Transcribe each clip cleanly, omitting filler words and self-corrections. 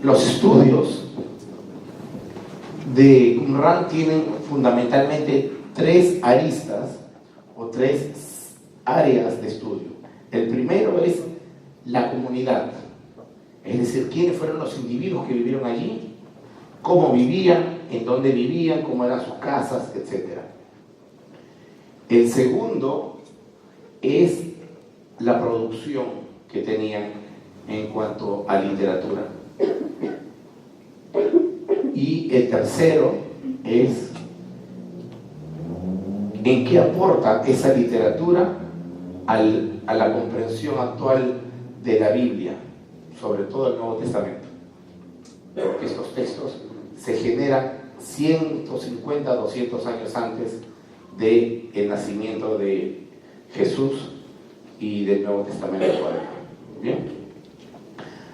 Los estudios de Qumran tienen fundamentalmente tres aristas o tres áreas de estudio. El primero es la comunidad, es decir, quiénes fueron los individuos que vivieron allí, cómo vivían, en dónde vivían, cómo eran sus casas, etc. El segundo es la producción que tenían en cuanto a literatura. Y el tercero es en qué aporta esa literatura a la comprensión actual de la Biblia, sobre todo el Nuevo Testamento. Porque estos textos se generan 150, 200 años antes del nacimiento de Jesús y del Nuevo Testamento. ¿Bien?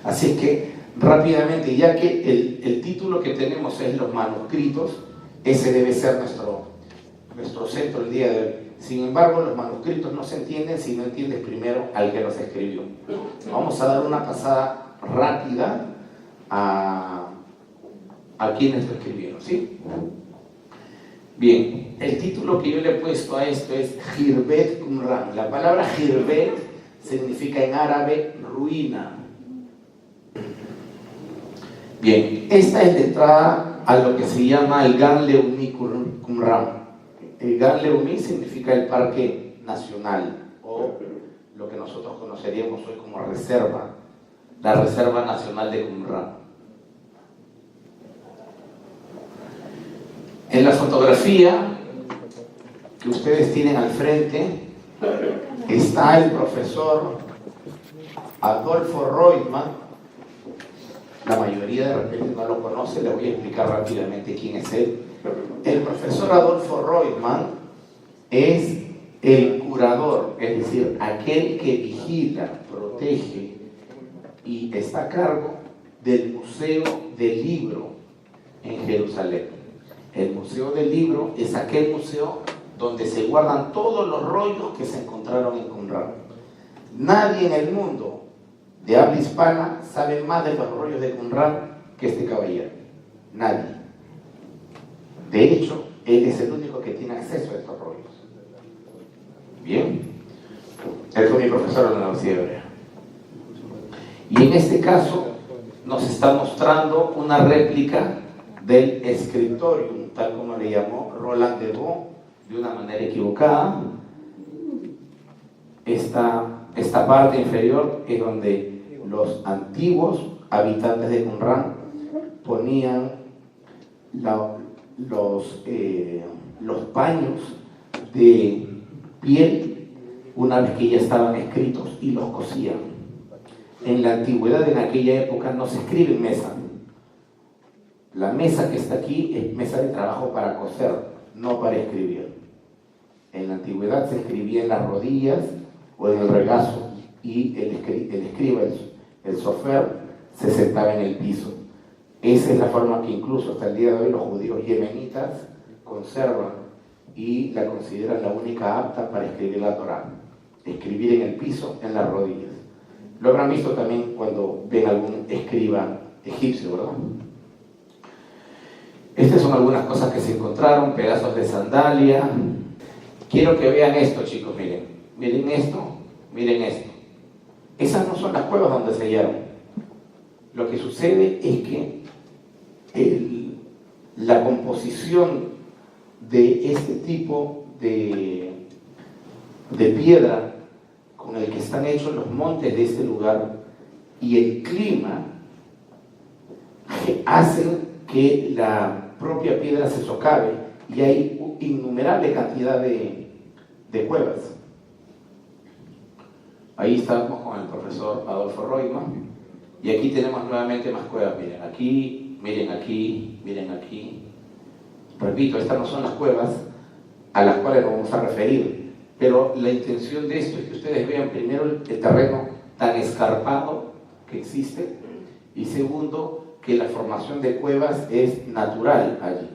Así que rápidamente, ya que el título que tenemos es los manuscritos, ese debe ser nuestro centro el día de hoy. Sin embargo, los manuscritos no se entienden si no entiendes primero al que los escribió. Vamos a dar una pasada rápida a quienes lo escribieron, ¿sí? Bien, el título que yo le he puesto a esto es Khirbet Qumran. La palabra Khirbet significa en árabe ruina. Bien, esta es la entrada a lo que se llama el Gan Leumi Qumran. El Gan Leumi significa el Parque Nacional, o lo que nosotros conoceríamos hoy como reserva, la Reserva Nacional de Qumran. En la fotografía que ustedes tienen al frente está el profesor Adolfo Reutemann. La mayoría de repente no lo conoce, le voy a explicar rápidamente quién es él. El profesor Adolfo Reutemann es el curador, es decir, aquel que vigila, protege y está a cargo del Museo del Libro en Jerusalén. El Museo del Libro es aquel museo donde se guardan todos los rollos que se encontraron en Qumran. Nadie en el mundo de habla hispana sabe más de los rollos de Qumran que este caballero. Nadie. De hecho, él es el único que tiene acceso a estos rollos. Bien. Él fue mi profesor en la Universidad Hebrea. Y en este caso nos está mostrando una réplica del Scriptorium, tal como le llamó Roland de Bon, de una manera equivocada. Esta parte inferior es donde los antiguos habitantes de Qumran ponían los paños de piel una vez que ya estaban escritos y los cosían. En la antigüedad, en aquella época, no se escribe en mesa. La mesa que está aquí es mesa de trabajo para coser, no para escribir. En la antigüedad se escribía en las rodillas o en el regazo, y el escriba, el sofer, se sentaba en el piso. Esa es la forma que incluso hasta el día de hoy los judíos yemenitas conservan y la consideran la única apta para escribir la Torá. Escribir en el piso, en las rodillas. Lo habrán visto también cuando ven algún escriba egipcio, ¿verdad? Estas son algunas cosas que se encontraron, pedazos de sandalia. Quiero que vean esto, chicos, miren. Miren esto, miren esto. Esas no son las cuevas donde se hallaron. Lo que sucede es que la composición de este tipo de piedra con el que están hechos los montes de este lugar y el clima hacen que la propia piedra se socave, y hay innumerable cantidad de cuevas. Ahí estamos con el profesor Adolfo Reutemann, y aquí tenemos nuevamente más cuevas. Miren aquí, miren aquí, miren aquí. Repito, estas no son las cuevas a las cuales nos vamos a referir, pero la intención de esto es que ustedes vean primero el terreno tan escarpado que existe, y segundo, que la formación de cuevas es natural allí.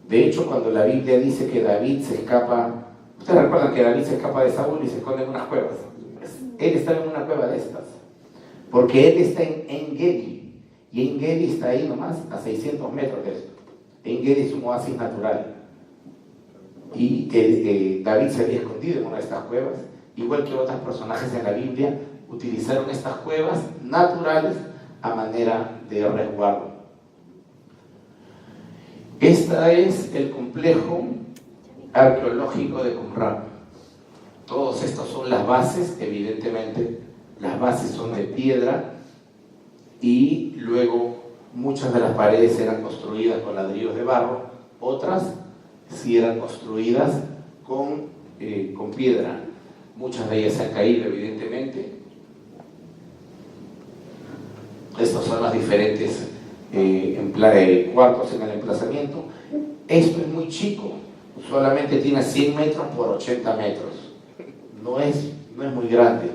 De hecho, cuando la Biblia dice que David se escapa, ustedes recuerdan que David se escapa de Saúl y se esconde en unas cuevas. Él está en una cueva de estas, porque él está en En Gedi. Y En-Gedi está ahí nomás, a 600 metros de esto. En-Gedi es un oasis natural. Y David se había escondido en una de estas cuevas, igual que otros personajes en la Biblia, utilizaron estas cuevas naturales a manera de resguardo. Este es el complejo arqueológico de Qumran. Todos estos son las bases, evidentemente, las bases son de piedra y luego muchas de las paredes eran construidas con ladrillos de barro, otras sí eran construidas con piedra. Muchas de ellas se han caído, evidentemente. Estos son los diferentes cuartos en el emplazamiento. Esto es muy chico, solamente tiene 100 metros por 80 metros. No es muy grande.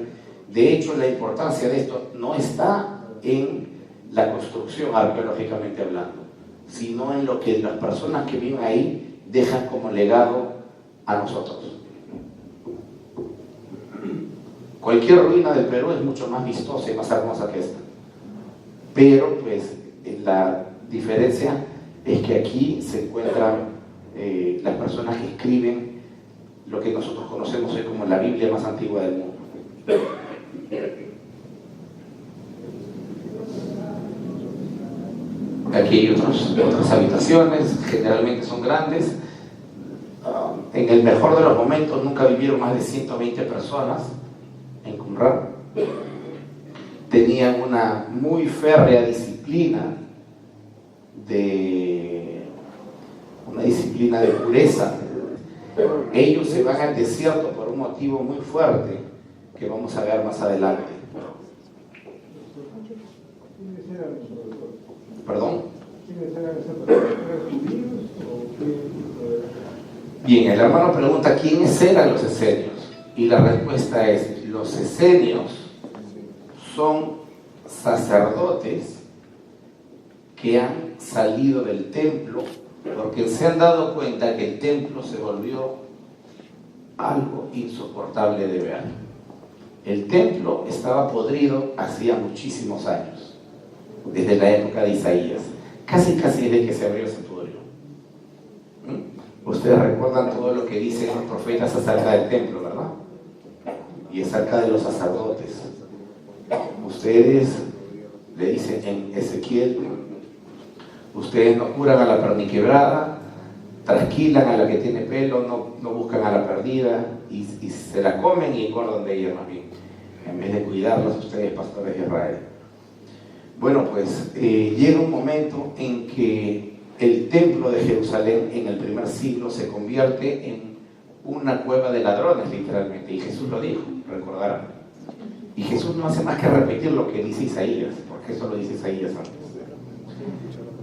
De hecho, la importancia de esto no está en la construcción arqueológicamente hablando, sino en lo que las personas que viven ahí dejan como legado a nosotros. Cualquier ruina del Perú es mucho más vistosa y más hermosa que esta, pero pues la diferencia es que aquí se encuentran las personas que escriben lo que nosotros conocemos hoy como la Biblia más antigua del mundo. Aquí hay otras habitaciones, generalmente son grandes. En el mejor de los momentos nunca vivieron más de 120 personas en Qumran. Tenían una muy férrea disciplina de pureza. Ellos se van al desierto por un motivo muy fuerte que vamos a ver más adelante. ¿Perdón? Bien, el hermano pregunta ¿quiénes eran los esenios? Y la respuesta es: los esenios son sacerdotes que han salido del templo porque se han dado cuenta que el templo se volvió algo insoportable de ver. El templo estaba podrido hacía muchísimos años, desde la época de Isaías, casi desde que se abrió ese pudrio. Ustedes recuerdan todo lo que dicen los profetas acerca del templo, ¿verdad? Y acerca de los sacerdotes. Ustedes le dicen en Ezequiel: ustedes no curan a la perniquebrada, trasquilan a la que tiene pelo, no buscan a la perdida y se la comen y engordan de ella más bien, en vez de cuidarlas ustedes, pastores de Israel. Bueno, pues llega un momento en que el templo de Jerusalén en el primer siglo se convierte en una cueva de ladrones, literalmente, y Jesús lo dijo, recordarán. Y Jesús no hace más que repetir lo que dice Isaías, porque eso lo dice Isaías antes.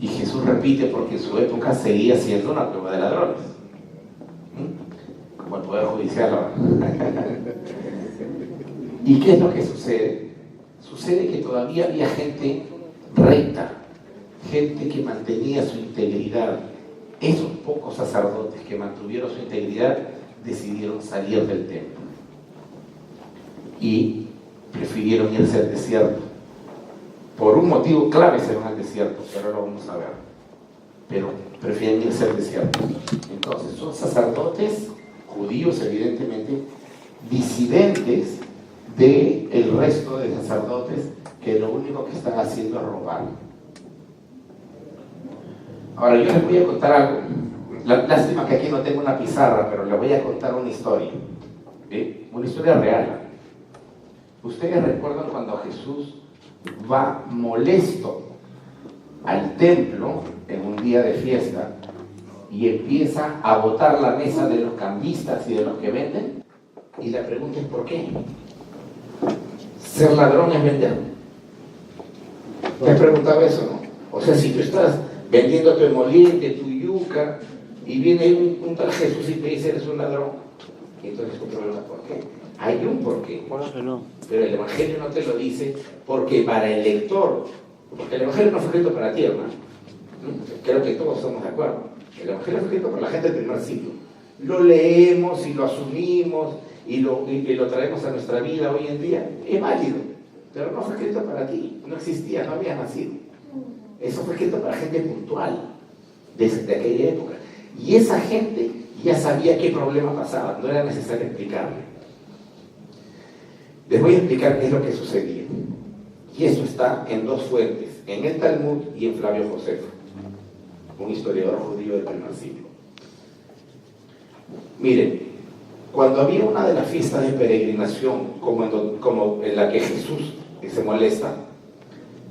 Y Jesús repite porque en su época seguía siendo una cueva de ladrones, como el Poder Judicial ahora. ¿Y qué es lo que sucede? Sucede que todavía había gente recta, gente que mantenía su integridad. Esos pocos sacerdotes que mantuvieron su integridad decidieron salir del templo y prefirieron irse al desierto. Por un motivo clave se van al desierto, pero ahora lo vamos a ver. Pero prefieren irse al desierto. Entonces son sacerdotes judíos, evidentemente, disidentes del resto de sacerdotes que lo único que están haciendo es robar. Ahora yo les voy a contar algo. Lástima que aquí no tengo una pizarra, pero les voy a contar una historia. Una historia real. ¿Ustedes recuerdan cuando Jesús va molesto al templo en un día de fiesta y empieza a botar la mesa de los cambistas y de los que venden? Y la pregunta es ¿por qué? ¿Ser ladrón es vender? ¿Te has preguntado eso, no? O sea, si tú estás vendiendo tu emoliente, tu yuca, y viene un tal Jesús y te dice eres un ladrón, y entonces tú preguntas ¿por qué? Hay un porqué, pero el Evangelio no te lo dice, porque para el lector, porque el Evangelio no fue escrito para ti, hermano. Creo que todos estamos de acuerdo. El Evangelio fue escrito por la gente del primer siglo. Lo leemos y lo asumimos y lo traemos a nuestra vida hoy en día. Es válido, pero no fue escrito para ti. No existía, no había nacido. Eso fue escrito para gente puntual de aquella época. Y esa gente ya sabía qué problema pasaba, no era necesario explicarle. Les voy a explicar qué es lo que sucedía. Y eso está en dos fuentes, en el Talmud y en Flavio Josefo, un historiador judío del primer siglo. Miren, cuando había una de las fiestas de peregrinación, como en la que Jesús se molesta,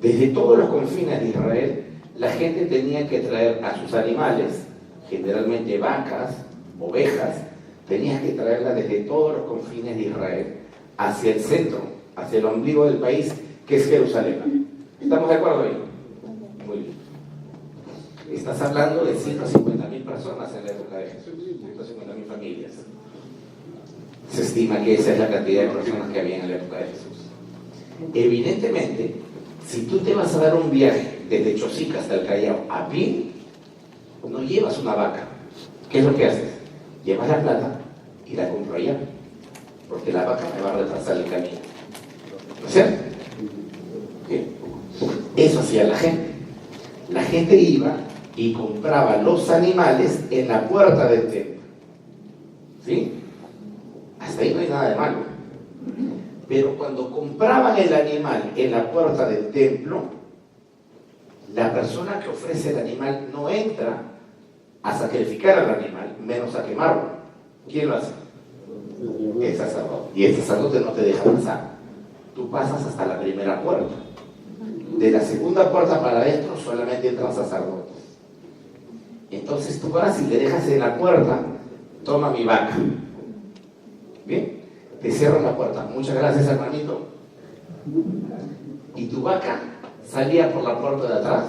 desde todos los confines de Israel, la gente tenía que traer a sus animales, generalmente vacas, ovejas, tenías que traerlas desde todos los confines de Israel hacia el centro, hacia el ombligo del país, que es Jerusalén. ¿Estamos de acuerdo ahí? Muy bien. Estás hablando de 150.000 personas en la época de Jesús, 150.000 familias. Se estima que esa es la cantidad de personas que había en la época de Jesús. Evidentemente, si tú te vas a dar un viaje desde Chosica hasta el Callao a pie, no llevas una vaca. ¿Qué es lo que haces? Llevas la plata y la compro allá, porque la vaca me va a retrasar el camino. ¿No es cierto? Bien. Eso hacía la gente. La gente iba y compraba los animales en la puerta del templo. ¿Sí? Hasta ahí no hay nada de malo. Pero cuando compraban el animal en la puerta del templo, la persona que ofrece el animal no entra a sacrificar al animal, menos a quemarlo. ¿Quién lo hace? El sacerdote. Y el sacerdote no te deja pasar. Tú pasas hasta la primera puerta. De la segunda puerta para adentro solamente entran sacerdotes. Entonces tú vas y le dejas en la puerta, toma mi vaca. Bien, te cierran la puerta. Muchas gracias, hermanito. Y tu vaca salía por la puerta de atrás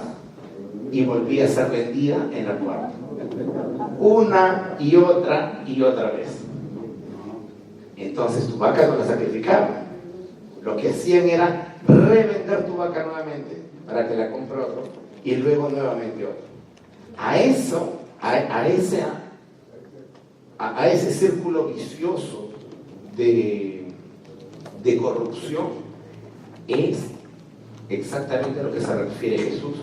y volvía a ser vendida en la puerta. Una y otra vez. Entonces tu vaca no la sacrificaban. Lo que hacían era revender tu vaca nuevamente para que la compre otro y luego nuevamente otro. A ese círculo vicioso de corrupción es exactamente lo que se refiere Jesús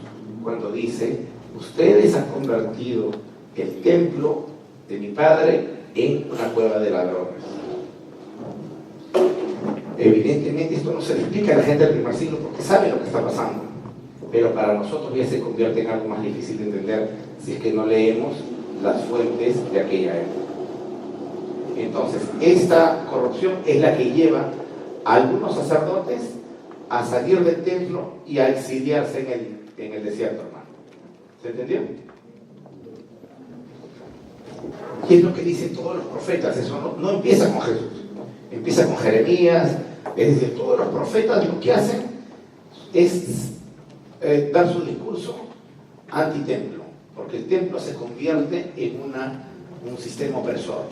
cuando dice: ustedes han convertido el templo de mi Padre en una cueva de ladrones. Evidentemente esto no se le explica a la gente del primer siglo porque sabe lo que está pasando, pero para nosotros ya se convierte en algo más difícil de entender si es que no leemos las fuentes de aquella época. Entonces, esta corrupción es la que lleva a algunos sacerdotes a salir del templo y a exiliarse en el desierto, hermano. ¿Se entendió? ¿Qué es lo que dicen todos los profetas? Eso no empieza con Jesús, empieza con Jeremías. Es decir, todos los profetas lo que hacen es dar su discurso antitemplo, porque el templo se convierte en un sistema opresor.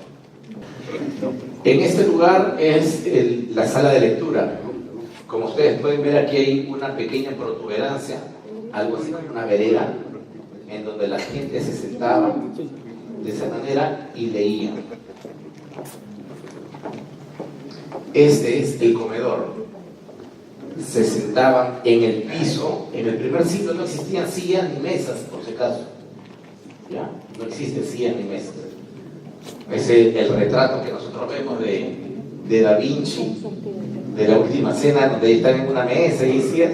En este lugar es la sala de lectura. Como ustedes pueden ver, aquí hay una pequeña protuberancia, algo así como una vereda, en donde la gente se sentaba de esa manera y leía. Este es el comedor. Se sentaban en el piso. En el primer siglo no existían sillas ni mesas, por si acaso. ¿Ya? No existen sillas ni mesas. Es el retrato que nosotros vemos de Da Vinci, de la última cena, donde están en una mesa y sillas.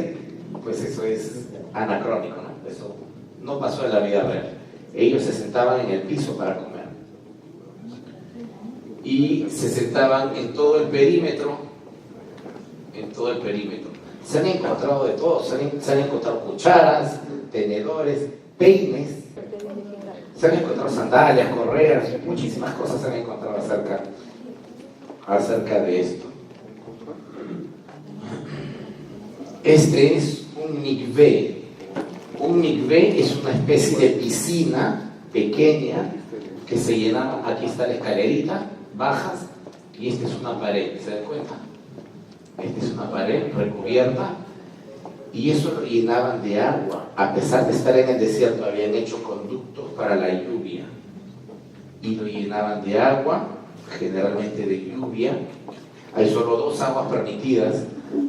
Pues eso es anacrónico, ¿no? Eso no pasó en la vida real. Ellos se sentaban en el piso para comer. Y se sentaban en todo el perímetro. Se han encontrado de todo. Se han encontrado cucharas, tenedores, peines. Se han encontrado sandalias, correas, muchísimas cosas se han encontrado acerca de esto. Este es un mikvé. Un mikvé es una especie de piscina pequeña que se llenaba. Aquí está la escalerita, bajas y esta es una pared, ¿se dan cuenta? Esta es una pared recubierta y eso lo llenaban de agua. A pesar de estar en el desierto, habían hecho conductos para la lluvia y lo llenaban de agua, generalmente de lluvia. Hay solo 2 aguas permitidas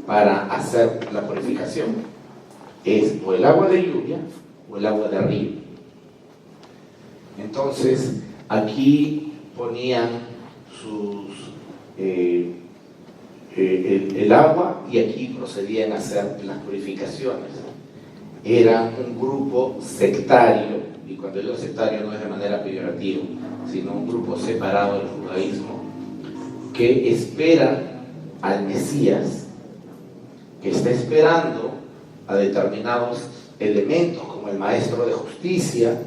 para hacer la purificación. es o el agua de lluvia o el agua de río. Entonces, aquí ponían el agua y aquí procedían a hacer las purificaciones. Era un grupo sectario, y cuando digo sectario no es de manera peyorativa, sino un grupo separado del judaísmo, que espera al Mesías, que está esperando a determinados elementos como el maestro de justicia,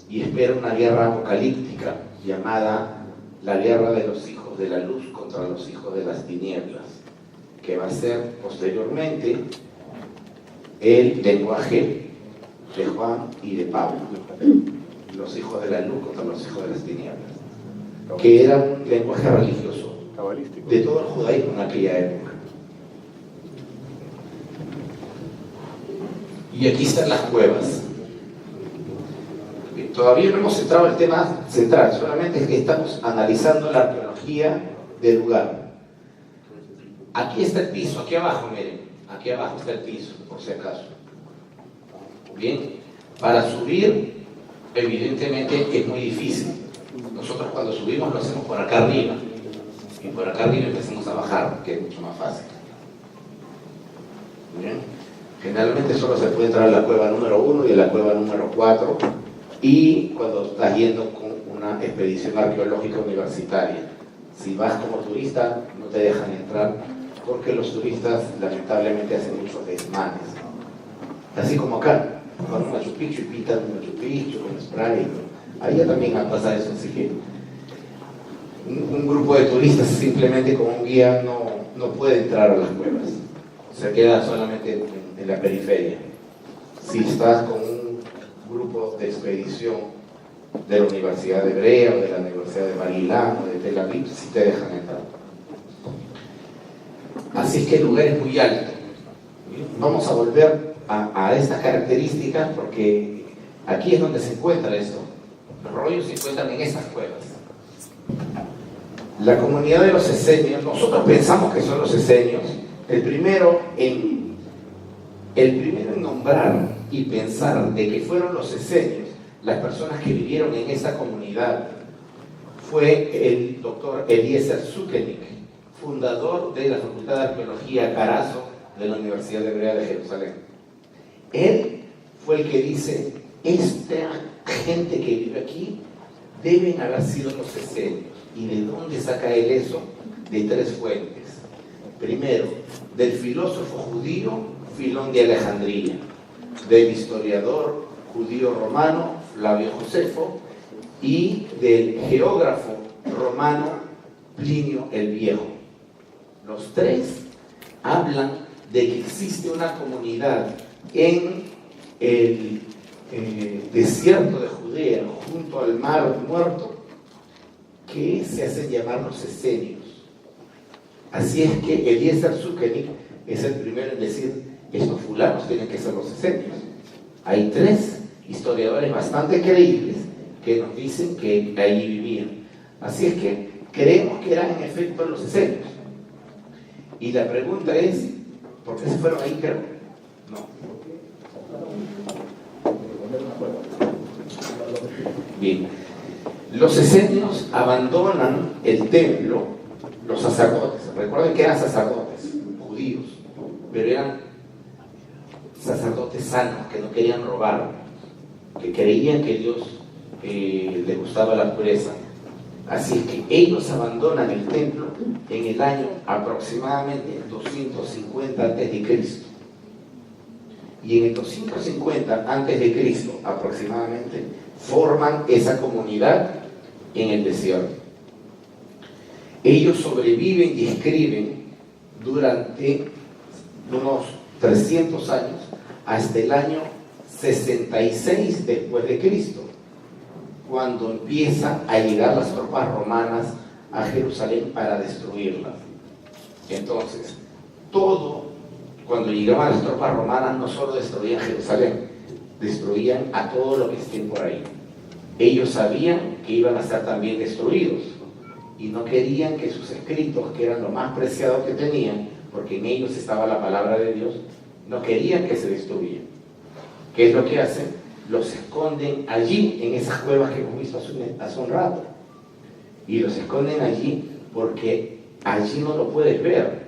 y espera una guerra apocalíptica llamada la guerra de los hijos de la luz contra los hijos de las tinieblas, que va a ser posteriormente el lenguaje de Juan y de Pablo, los hijos de la luz contra los hijos de las tinieblas, que era un lenguaje religioso de todo el judaísmo en aquella época. Y aquí están las cuevas. Todavía no hemos entrado en el tema central, solamente es que estamos analizando la arqueología del lugar. Aquí está el piso, aquí abajo, miren, aquí abajo está el piso, por si acaso. Bien, para subir, evidentemente es muy difícil. Nosotros cuando subimos lo hacemos por acá arriba, y por acá arriba empezamos a bajar, que es mucho más fácil. Bien, generalmente solo se puede entrar a la cueva número 1 y a la cueva número 4, y cuando estás yendo con una expedición arqueológica universitaria. Si vas como turista, no te dejan entrar, porque los turistas lamentablemente hacen muchos desmanes. Así como acá, van a Machu Picchu y pintan un Machu Picchu con spray. Allá también pasa eso, así que un grupo de turistas simplemente con un guía no puede entrar a las cuevas. Se queda solamente en la periferia. Si estás con un grupo de expedición de la Universidad de Hebrea o de la Universidad de Marilán o de Tel Aviv, sí te dejan entrar. Así es que el lugar es muy alto. Vamos a volver a estas características porque aquí es donde se encuentra esto. Los rollos se encuentran en estas cuevas. La comunidad de los esenios, nosotros pensamos que son los esenios. El primero en nombrar y pensar de que fueron los esenios las personas que vivieron en esa comunidad fue el doctor Eliezer Sukenik, fundador de la Facultad de Arqueología Carazo de la Universidad Hebrea de Jerusalén. Él fue el que dice: esta gente que vive aquí deben haber sido los esenios. ¿Y de dónde saca él eso? De 3 fuentes. Primero, del filósofo judío Filón de Alejandría, del historiador judío romano Flavio Josefo y del geógrafo romano Plinio el Viejo. Los 3 hablan de que existe una comunidad en el desierto de Judea, junto al mar Muerto, que se hacen llamar los esenios. Así es que Eliezer Sukenik es el primero en decir: estos fulanos tienen que ser los esenios. Hay 3 historiadores bastante creíbles que nos dicen que allí vivían. Así es que creemos que eran en efecto los esenios. Y la pregunta es: ¿por qué se fueron ahí, creo? No. Bien. Los esenios abandonan el templo, los sacerdotes. Recuerden que eran sacerdotes judíos, pero eran sacerdotes sanos, que no querían robar, que creían que Dios le gustaba la pureza. Así es que ellos abandonan el templo en el año aproximadamente 250 a.C. Y en el 250 a.C. aproximadamente forman esa comunidad en el desierto. Ellos sobreviven y escriben durante unos 300 años hasta el año 66 después de Cristo, cuando empiezan a llegar las tropas romanas a Jerusalén para destruirla. Entonces, cuando llegaban las tropas romanas, no solo destruían Jerusalén, destruían a todo lo que estén por ahí. Ellos sabían que iban a ser también destruidos y no querían que sus escritos, que eran lo más preciado que tenían, porque en ellos estaba la palabra de Dios, no querían que se destruyan. ¿Qué es lo que hacen? Los esconden allí, en esas cuevas que hemos visto hace un rato. Y los esconden allí porque allí no lo puedes ver.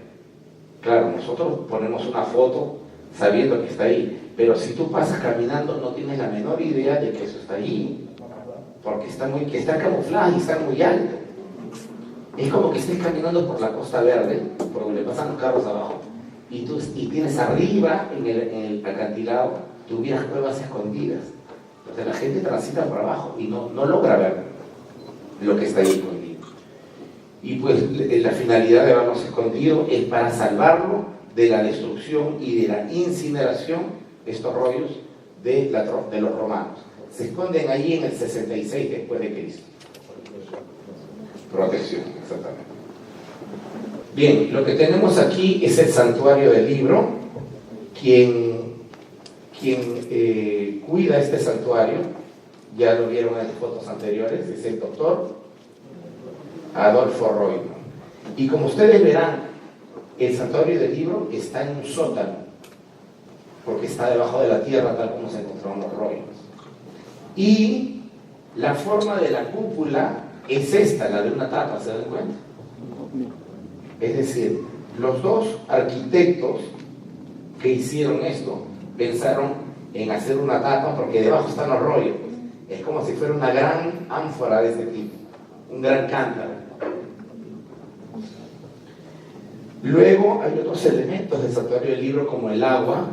Claro, nosotros ponemos una foto sabiendo que está ahí, pero si tú pasas caminando no tienes la menor idea de que eso está allí, porque está camuflado y está muy alto. Es como que estés caminando por la Costa Verde, por donde pasan los carros abajo, y tienes arriba en el acantilado, tuvieras cuevas escondidas. Entonces la gente transita por abajo y no logra ver lo que está ahí escondido. Y pues la finalidad de haberlos escondido es para salvarlo de la destrucción y de la incineración, estos rollos de los romanos. Se esconden allí en el 66 después de Cristo. Protección, exactamente. Bien, lo que tenemos aquí es el santuario del libro. Quien cuida este santuario, ya lo vieron en las fotos anteriores, es el doctor Adolfo Reutemann. Y como ustedes verán, el santuario del libro está en un sótano, porque está debajo de la tierra, tal como se encontraron los rollos. Y la forma de la cúpula es esta, la de una tapa, ¿se dan cuenta? Es decir, los dos arquitectos que hicieron esto pensaron en hacer una tapa porque debajo están los rollos. Es como si fuera una gran ánfora de este tipo, un gran cántaro. Luego hay otros elementos del santuario del libro como el agua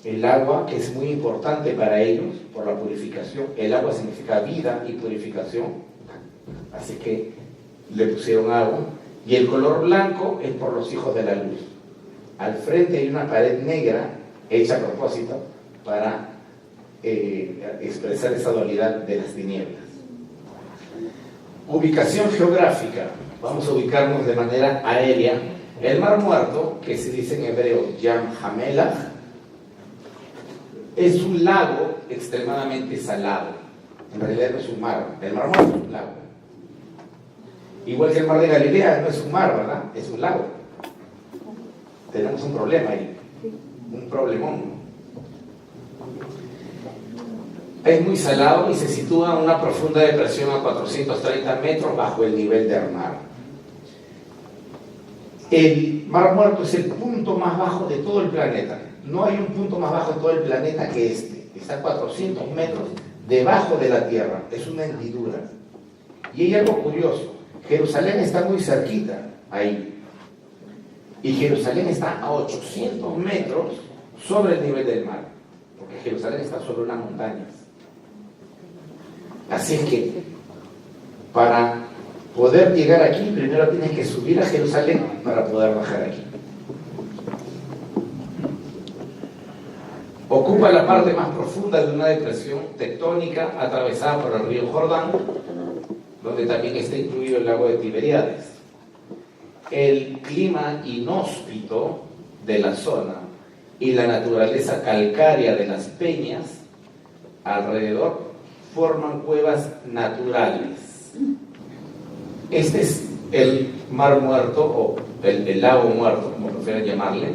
que es muy importante para ellos por la purificación. El agua significa vida y purificación, así que le pusieron agua. Y el color blanco es por los hijos de la luz. Al frente hay una pared negra hecha a propósito para expresar esa dualidad de las tinieblas. Ubicación geográfica. Vamos a ubicarnos de manera aérea. El Mar Muerto, que se dice en hebreo Yam Hamelach, es un lago extremadamente salado. En realidad no es un mar. El Mar Muerto es un lago. Igual que el Mar de Galilea no es un mar, ¿verdad? Es un lago. Tenemos un problema ahí. Un problemón. Es muy salado y se sitúa en una profunda depresión a 430 metros bajo el nivel del mar. El Mar Muerto es el punto más bajo de todo el planeta. No hay un punto más bajo de todo el planeta que este. Está a 400 metros debajo de la tierra. Es una hendidura. Y hay algo curioso. Jerusalén está muy cerquita ahí. Y Jerusalén está a 800 metros sobre el nivel del mar. Porque Jerusalén está sobre unas montañas. Así es que para poder llegar aquí, primero tienes que subir a Jerusalén para poder bajar aquí. Ocupa la parte más profunda de una depresión tectónica atravesada por el río Jordán, donde también está incluido el lago de Tiberíades. El clima inhóspito de la zona y la naturaleza calcárea de las peñas alrededor forman cuevas naturales. Este es el Mar Muerto, o el lago muerto, como prefieran llamarle.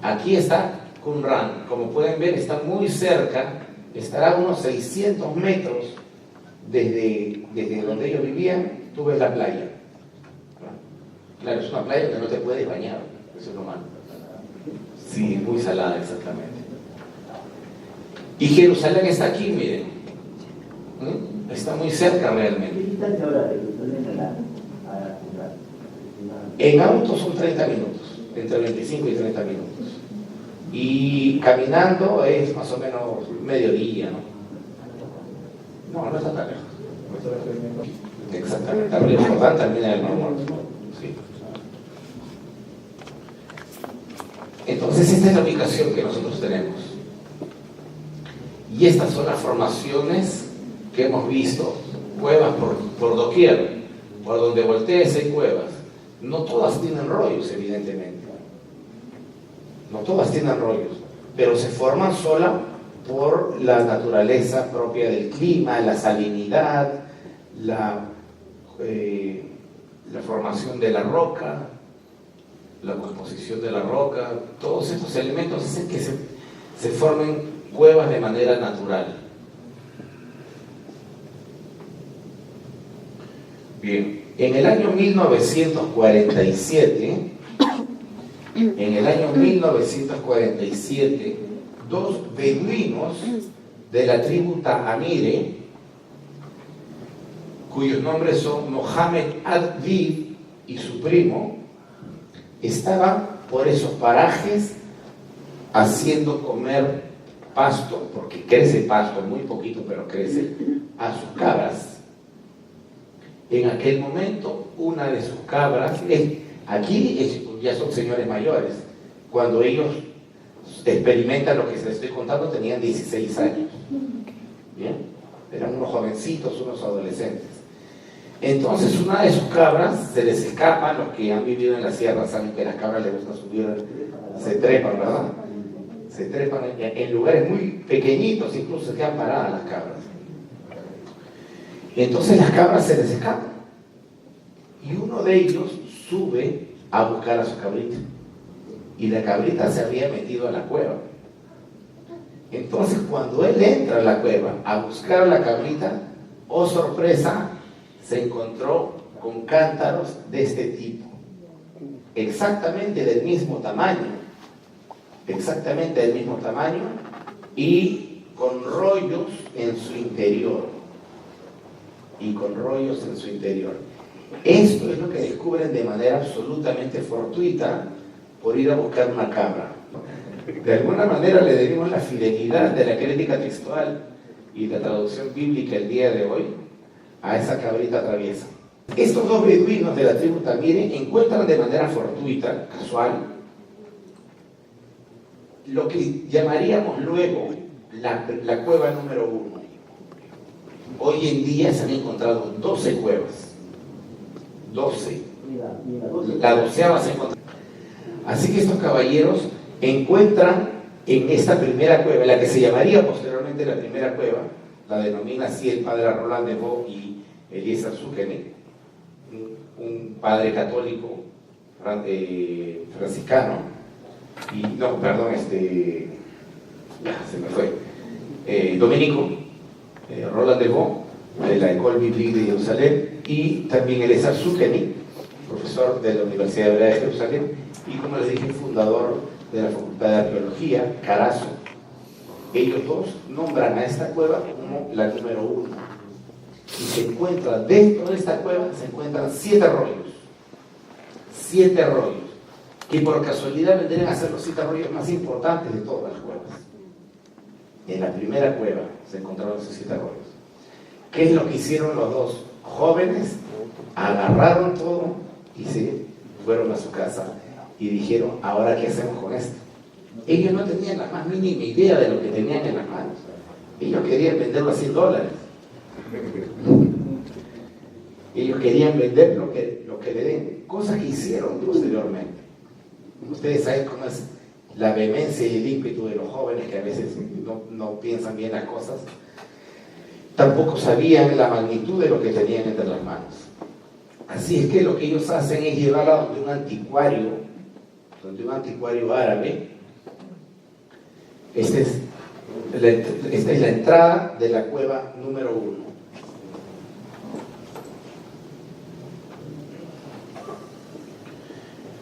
Aquí está Qumran. Como pueden ver, está muy cerca, estará a unos 600 metros desde donde ellos vivían. Tú ves la playa. Claro, es una playa donde no te puedes bañar, eso es lo malo. Sí, muy salada, exactamente. Y Jerusalén está aquí, miren. Está muy cerca realmente. En auto son 30 minutos, entre 25 y 30 minutos. Y caminando es más o menos mediodía, ¿no? No está tan lejos. Exactamente. El río Jordán termina en el Mar Muerto. Sí. Entonces esta es la ubicación que nosotros tenemos. Y estas son las formaciones que hemos visto, cuevas por doquier, por donde voltees hay cuevas. No todas tienen rollos, evidentemente. No todas tienen rollos, pero se forman sola por la naturaleza propia del clima, la salinidad, la formación de la roca, la composición de la roca, todos estos elementos hacen que se formen cuevas de manera natural. Bien, en el año 1947, dos beduinos de la tribu Tahamire, cuyos nombres son Mohamed Ad-Dib y su primo, estaban por esos parajes haciendo comer pasto, porque crece pasto, muy poquito, pero crece, a sus cabras. En aquel momento, una de sus cabras, aquí ya son señores mayores, cuando ellos experimentan lo que les estoy contando, tenían 16 años. ¿Bien? Eran unos jovencitos, unos adolescentes. Entonces, una de sus cabras se les escapa. Los que han vivido en la sierra saben que a las cabras les gusta subir, se trepan, ¿verdad? Se trepan en lugares muy pequeñitos, incluso se quedan paradas las cabras. Entonces las cabras se les escapan y uno de ellos sube a buscar a su cabrita y la cabrita se había metido a la cueva. Entonces cuando él entra a la cueva a buscar a la cabrita, oh sorpresa, se encontró con cántaros de este tipo, exactamente del mismo tamaño y con rollos en su interior. Esto es lo que descubren de manera absolutamente fortuita por ir a buscar una cabra. De alguna manera le debemos la fidelidad de la crítica textual y la traducción bíblica el día de hoy a esa cabrita traviesa. Estos dos beduinos de la tribu Tahamire encuentran de manera fortuita, casual, lo que llamaríamos luego la cueva número 1. Hoy en día se han encontrado 12 cuevas. 12. La 12ª se encontró. Así que estos caballeros encuentran en esta primera cueva, la que se llamaría posteriormente la primera cueva, la denomina así el padre Roland de Vaux y Eliezer Zuckene, un padre católico franciscano, y no, perdón, dominico, Roland de Vaux, de la École Biblique de Jerusalén, y también Eliezer Zuckene, profesor de la Universidad Hebrea de Jerusalén, y como les dije, fundador de la Facultad de Arqueología, Carazo. Ellos dos nombran a esta cueva como la número 1. Y se encuentra dentro de esta cueva, se encuentran 7 rollos. 7 rollos, que por casualidad vendrían a ser los 7 rollos más importantes de todas las cuevas. En la primera cueva se encontraron esos 7 rollos. ¿Qué es lo que hicieron los dos jóvenes? Agarraron todo y se fueron a su casa y dijeron, ¿ahora qué hacemos con esto? Ellos no tenían la más mínima idea de lo que tenían en las manos. Ellos querían venderlo a $100. Ellos querían vender lo que le den, cosa que hicieron posteriormente. Ustedes saben cómo es la vehemencia y el ímpetu de los jóvenes, que a veces no piensan bien las cosas. Tampoco sabían la magnitud de lo que tenían entre las manos. Así es que lo que ellos hacen es llevarla donde un anticuario árabe. Esta es la entrada de la cueva número 1.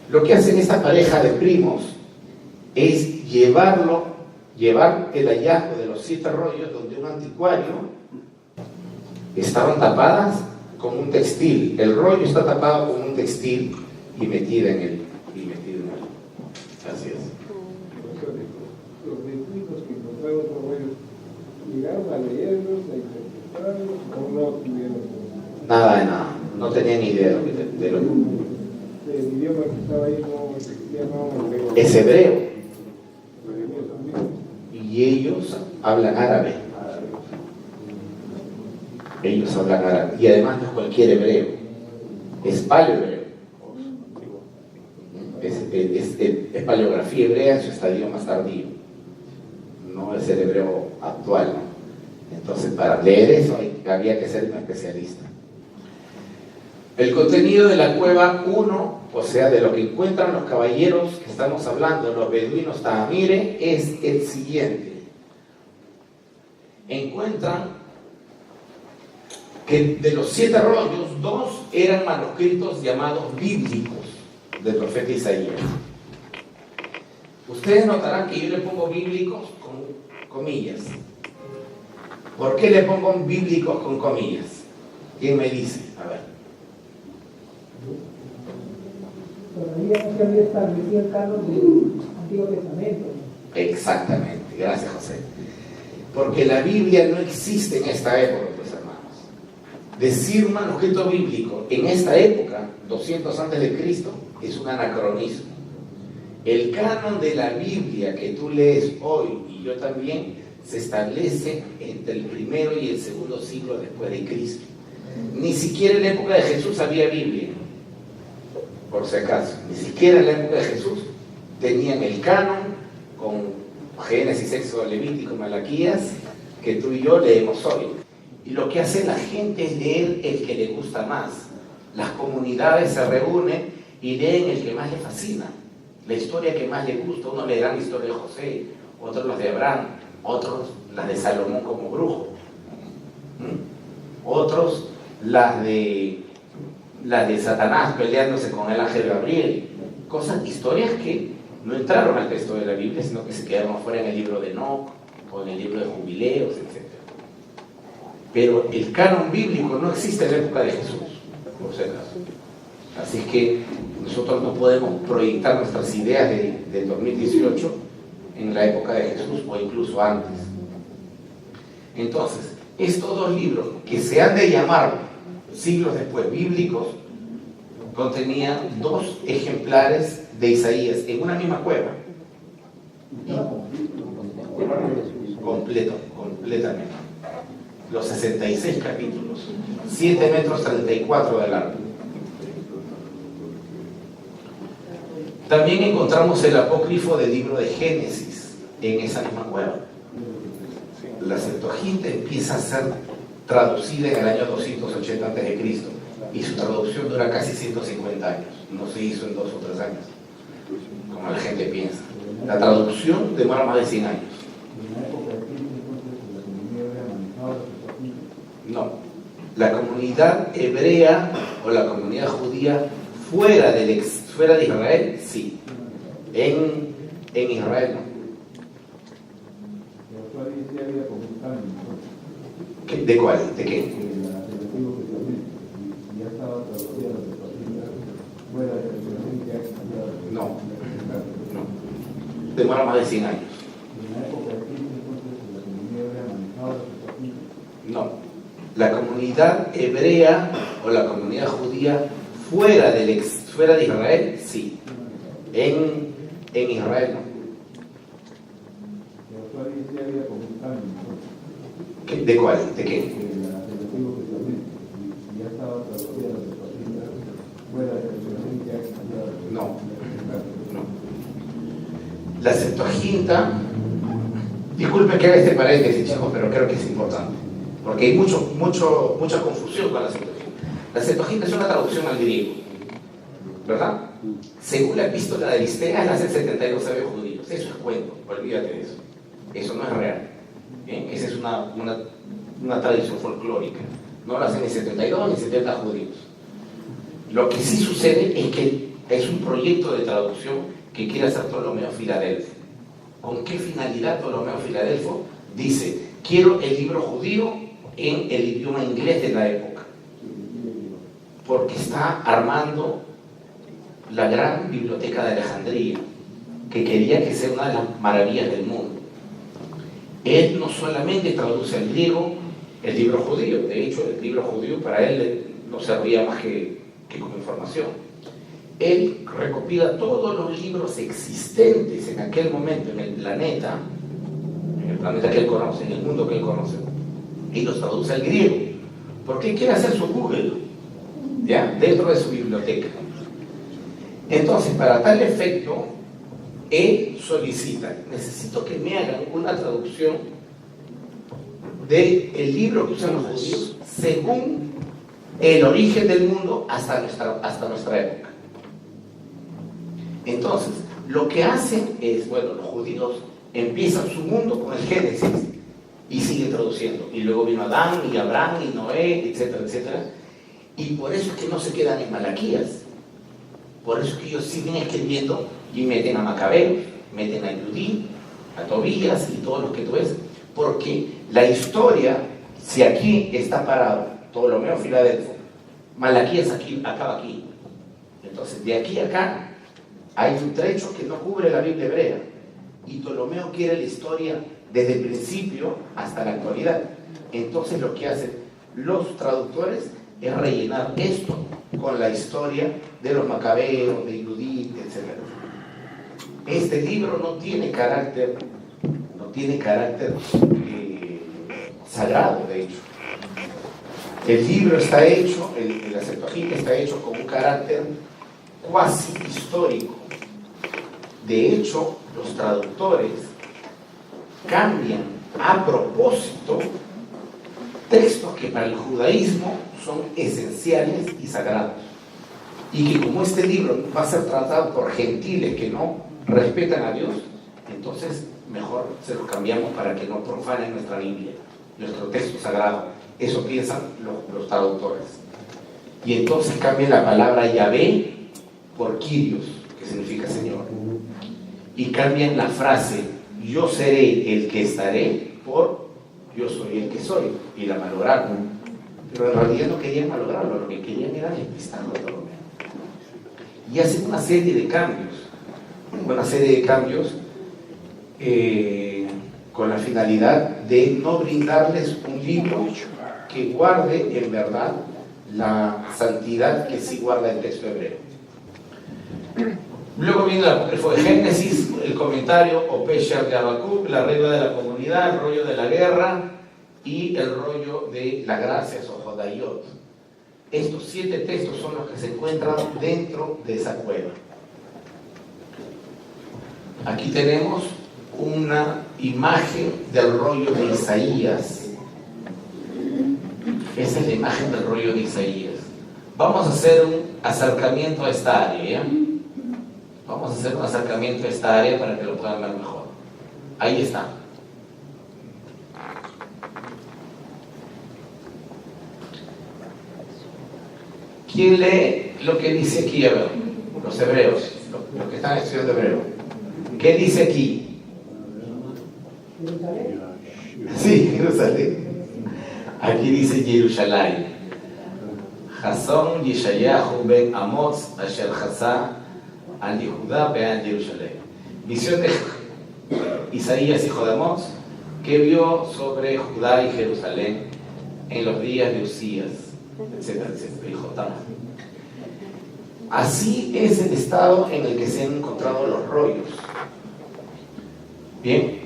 Lo que hacen esta pareja de primos es llevar el hallazgo de los 7 rollos donde un anticuario. Estaban tapadas con un textil. El rollo está tapado con un textil y metido en él. Así es. Los beduinos que encontraron los rollos, ¿llegaron a leerlos, a interpretarlos o no tuvieron? Nada de nada. No tenían ni idea de lo que... El idioma que estaba ahí no existía, no hebreo. Es hebreo. Y ellos hablan árabe. Ellos hablan árabe. Y además no es cualquier hebreo. Es paleohebreo. Es paleografía hebrea en su estadio más tardío. No es el hebreo actual, ¿no? Entonces, para leer eso había que ser un especialista. El contenido de la cueva 1, o sea, de lo que encuentran los caballeros que estamos hablando, los beduinos Tahamire, es el siguiente. Encuentran que de los 7 rollos, 2 eran manuscritos llamados bíblicos del profeta Isaías. Ustedes notarán que yo le pongo bíblicos con comillas. ¿Por qué le pongo bíblicos con comillas? ¿Quién me dice? A ver. Todavía no se había establecido el canon del Antiguo Testamento. Exactamente, gracias José. Porque la Biblia no existe en esta época, pues hermanos. Decir manuscrito bíblico en esta época, 200 antes de Cristo, es un anacronismo. El canon de la Biblia que tú lees hoy, y yo también, se establece entre el primero y el segundo siglo después de Cristo. Ni siquiera en la época de Jesús había Biblia, por si acaso. Ni siquiera en la época de Jesús tenían el canon con Génesis, Éxodo, Levítico, Malaquías, que tú y yo leemos hoy. Y lo que hace la gente es leer el que le gusta más. Las comunidades se reúnen y leen el que más les fascina, la historia que más les gusta. Unos leerán la historia de José, otros las de Abraham, otros las de Salomón como brujo, otros las de Satanás peleándose con el ángel Gabriel. Historias que no entraron al texto de la Biblia, sino que se quedaron afuera en el libro de Enoc o en el libro de Jubileos, etc. Pero el canon bíblico no existe en la época de Jesús, por si acaso. Así que nosotros no podemos proyectar nuestras ideas del 2018 en la época de Jesús o incluso antes. Entonces, estos 2 libros que se han de llamar siglos después bíblicos contenían 2 ejemplares de Isaías en una misma cueva. Completamente. Los 66 capítulos, 7 metros 34 de largo. También encontramos el apócrifo del libro de Génesis en esa misma cueva. La Septuaginta empieza a ser traducida en el año 280 a.C. y su traducción dura casi 150 años. No se hizo en 2 o 3 años, como la gente piensa. La traducción demora más de 100 años. No. La comunidad hebrea o la comunidad judía fuera de Israel, sí. En Israel no. ¿De cuál? ¿De qué? No. Demora más de 100 años. No. La comunidad hebrea o la comunidad judía fuera de Israel, sí. En Israel no. ¿De cuál? ¿De qué? No. La Septuaginta, disculpen que haga este paréntesis, chicos, pero creo que es importante, porque hay mucha confusión con la Septuaginta. La Septuaginta es una traducción al griego, ¿verdad? Según la epístola de Listeas, la hacen 72 sabios judíos. Eso es cuento, olvídate de eso. Eso no es real. ¿Bien? Esa es una tradición folclórica. No lo hacen ni 72 ni 70 judíos. Lo que sí sucede es que es un proyecto de traducción que quiere hacer Ptolomeo Filadelfo. ¿Con qué finalidad Ptolomeo Filadelfo? Dice, quiero el libro judío en el idioma inglés de la época, porque está armando la gran biblioteca de Alejandría, que quería que sea una de las maravillas del mundo. Él no solamente traduce al griego el libro judío, de hecho el libro judío para él no servía más que como información. Él recopila todos los libros existentes en aquel momento en el planeta que él conoce, en el mundo que él conoce, y los traduce al griego, porque él quiere hacer su Google, ¿ya? Dentro de su biblioteca. Entonces, para tal efecto, él solicita, necesito que me hagan una traducción del libro que usan los judíos según el origen del mundo hasta nuestra época. Entonces, lo que hacen es, bueno, los judíos empiezan su mundo con el Génesis y siguen traduciendo. Y luego vino Adán y Abraham y Noé, etcétera, etcétera. Y por eso es que no se quedan en Malaquías. Por eso es que ellos siguen escribiendo y meten a Macabeos, meten a Yudí, a Tobías y todos los que tú ves. Porque la historia, si aquí está parado Ptolomeo Filadelfo, Malaquías aquí, acaba aquí. Entonces, de aquí a acá hay un trecho que no cubre la Biblia hebrea. Y Ptolomeo quiere la historia desde el principio hasta la actualidad. Entonces, lo que hacen los traductores es rellenar esto con la historia de los Macabeos, de Judith, etc. Este libro no tiene carácter sagrado, de hecho. El libro está hecho, la Septuaginta está hecho con un carácter cuasi histórico. De hecho, los traductores cambian a propósito textos que para el judaísmo son esenciales y sagrados. Y que como este libro va a ser tratado por gentiles que no respetan a Dios, entonces mejor se los cambiamos para que no profanen nuestra Biblia, nuestro texto sagrado. Eso piensan los traductores. Y entonces cambian la palabra Yahvé por Kyrios, que significa Señor. Y cambian la frase yo seré el que estaré por yo soy el que soy. Y la malograron. Pero en realidad no querían malograrlo, lo que querían era despistarlo de Ptolomeo. Y hacen una serie de cambios. Con la finalidad de no brindarles un libro que guarde en verdad la santidad que sí guarda el texto hebreo. Luego viene el apócrifo de Génesis, el comentario o Pesher de Habacuc, la regla de la comunidad, el rollo de la guerra y el rollo de las gracias o Jodayot. Estos 7 textos son los que se encuentran dentro de esa cueva. Aquí tenemos una imagen del rollo de Isaías. Esa es la imagen del rollo de Isaías. Vamos a hacer un acercamiento a esta área, ¿ya? Vamos a hacer un acercamiento a esta área para que lo puedan ver mejor. Ahí está. ¿Quién lee lo que dice aquí? A ver, los hebreos, los que están estudiando hebreo. ¿Qué dice aquí? ¿Jerusalén? Sí, Jerusalén. Aquí dice Jerusalén. Jasón Yeshayahu ben Amoz asher Jasá al Yehudá be'an Jerusalén. Visión de Isaías, hijo de Amós, que vio sobre Judá y Jerusalén en los días de Usías, etcétera, etcétera, y Jotam. Así es el estado en el que se han encontrado los rollos. Bien,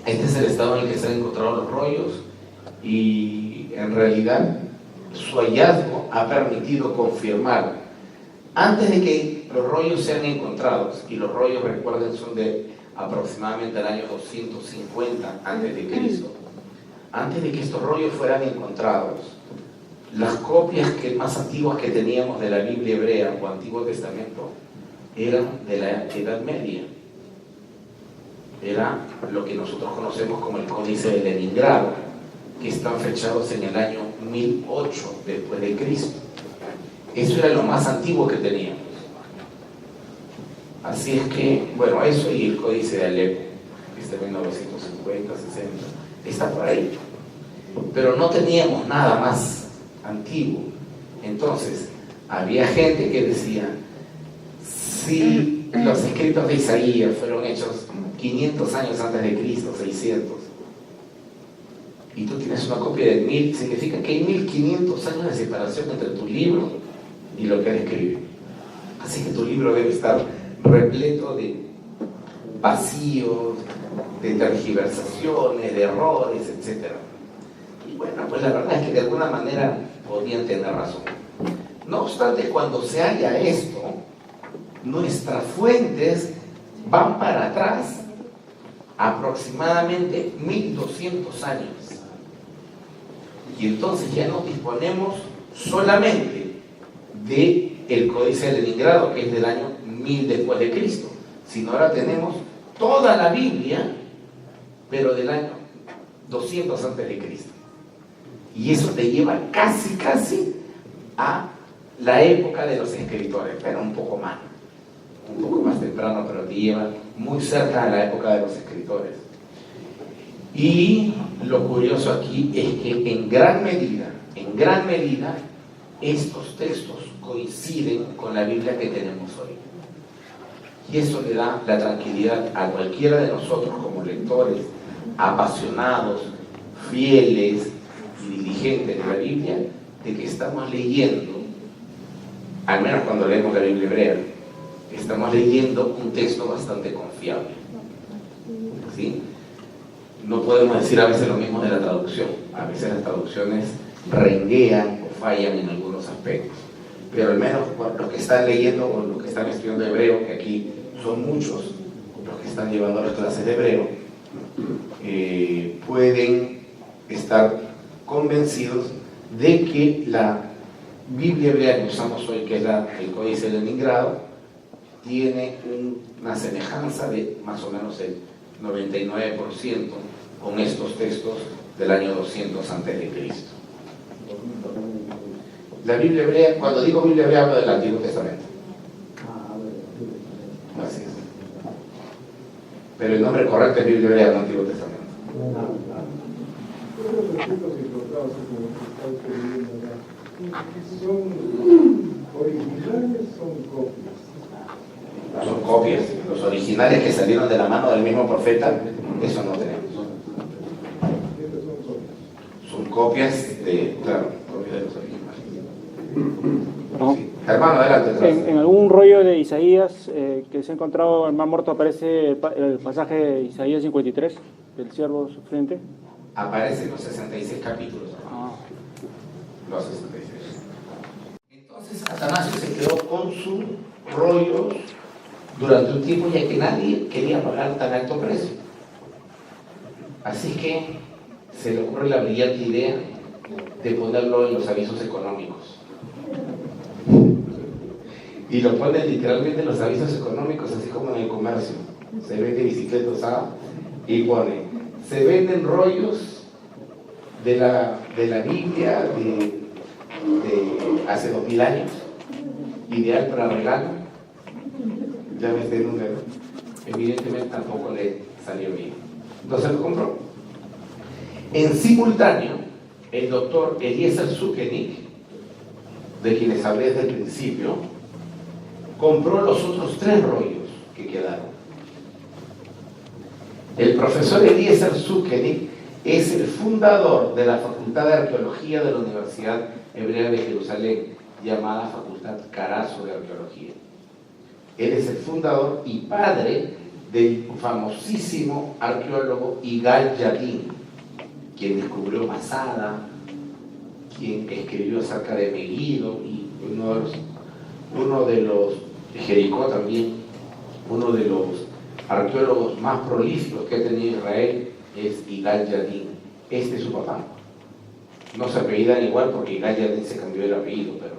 este es el estado en el que se han encontrado los rollos y en realidad su hallazgo ha permitido confirmar, antes de que los rollos sean encontrados, y los rollos, recuerden, son de aproximadamente el año 250 antes de Cristo, antes de que estos rollos fueran encontrados, las copias más antiguas que teníamos de la Biblia hebrea o Antiguo Testamento eran de la Edad Media. Era lo que nosotros conocemos como el Códice de Leningrado, que están fechados en el año 1008 después de Cristo. Eso era lo más antiguo que teníamos. Así es que, bueno, eso y el Códice de Alepo, que está en 1950, 60, está por ahí. Pero no teníamos nada más antiguo. Entonces, había gente que decía, si los escritos de Isaías fueron hechos 500 años antes de Cristo, 600, y tú tienes una copia de 1000, significa que hay 1500 años de separación entre tu libro y lo que él escribe. Así que tu libro debe estar repleto de vacíos, de tergiversaciones, de errores, etc. Y bueno, pues la verdad es que de alguna manera podían tener razón. No obstante, cuando se halla esto, nuestras fuentes van para atrás aproximadamente 1200 años. Y entonces ya no disponemos solamente del Códice de Leningrado, que es del año 1000 después de Cristo, sino ahora tenemos toda la Biblia, pero del año 200 antes de Cristo. Y eso te lleva casi a la época de los escritores, pero un poco más temprano, pero te lleva muy cerca a la época de los escritores. Y lo curioso aquí es que en gran medida, estos textos coinciden con la Biblia que tenemos hoy. Y eso le da la tranquilidad a cualquiera de nosotros como lectores, apasionados, fieles y diligentes de la Biblia, de que estamos leyendo, al menos cuando leemos la Biblia hebrea, estamos leyendo un texto bastante confiable. ¿Sí? No podemos decir a veces lo mismo de la traducción. A veces las traducciones renguean o fallan en algunos aspectos. Pero al menos los que están leyendo o los que están estudiando hebreo, que aquí son muchos los que están llevando las clases de hebreo, pueden estar convencidos de que la Biblia hebrea que usamos hoy, que es el Códice de Leningrado, tiene una semejanza de más o menos el 99% con estos textos del año 200 antes de Cristo. La Biblia hebrea, cuando digo Biblia hebrea, hablo del Antiguo Testamento. Así es. Pero el nombre correcto es Biblia hebrea del Antiguo Testamento. Los escritos encontrados como que está escribiendo acá, ¿son originales o son copias? Son copias. Los originales que salieron de la mano del mismo profeta, eso no tenemos. Son copias copias de los originales. No. Sí. Hermano, adelante. En algún rollo de Isaías que se ha encontrado en el Mar Muerto aparece el pasaje de Isaías 53, del siervo sufriente. Aparece en los 66 capítulos. Los 66. Entonces Atanasio se quedó con sus rollos durante un tiempo, ya que nadie quería pagar tan alto precio. Así que se le ocurre la brillante idea de ponerlo en los avisos económicos. Y lo ponen literalmente en los avisos económicos, así como en el comercio. Se vende bicicleta usada y pone: se venden rollos de la Biblia de hace 2000 años, ideal para regalo. Ya ves el número. Evidentemente tampoco le salió bien. Entonces lo compró. En simultáneo, el doctor Eliezer Sukenik, de quienes hablé desde el principio, compró los otros 3 rollos que quedaron. El profesor Eliezer Sukenik es el fundador de la Facultad de Arqueología de la Universidad Hebrea de Jerusalén, llamada Facultad Carazo de Arqueología. Él es el fundador y padre del famosísimo arqueólogo Igal Yadin, quien descubrió Masada, quien escribió acerca de Megiddo, y uno de los Jericó también, uno de los arqueólogos más prolíficos que ha tenido Israel es Igal Yadin. Este es su papá. No se apellidan igual porque Igal Yadin se cambió el apellido, pero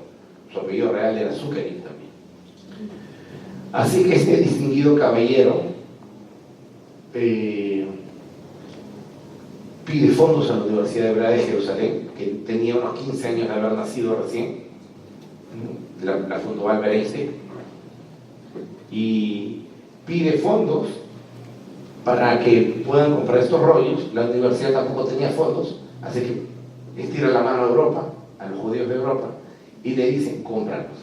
su apellido real era Sukenik también. Así que este distinguido caballero pide fondos a la Universidad Hebrea de Jerusalén, que tenía unos 15 años de haber nacido recién. La fundó Albert Einstein, y pide fondos para que puedan comprar estos rollos. La universidad tampoco tenía fondos, así que estira la mano a Europa, a los judíos de Europa, y le dicen: cómpralos.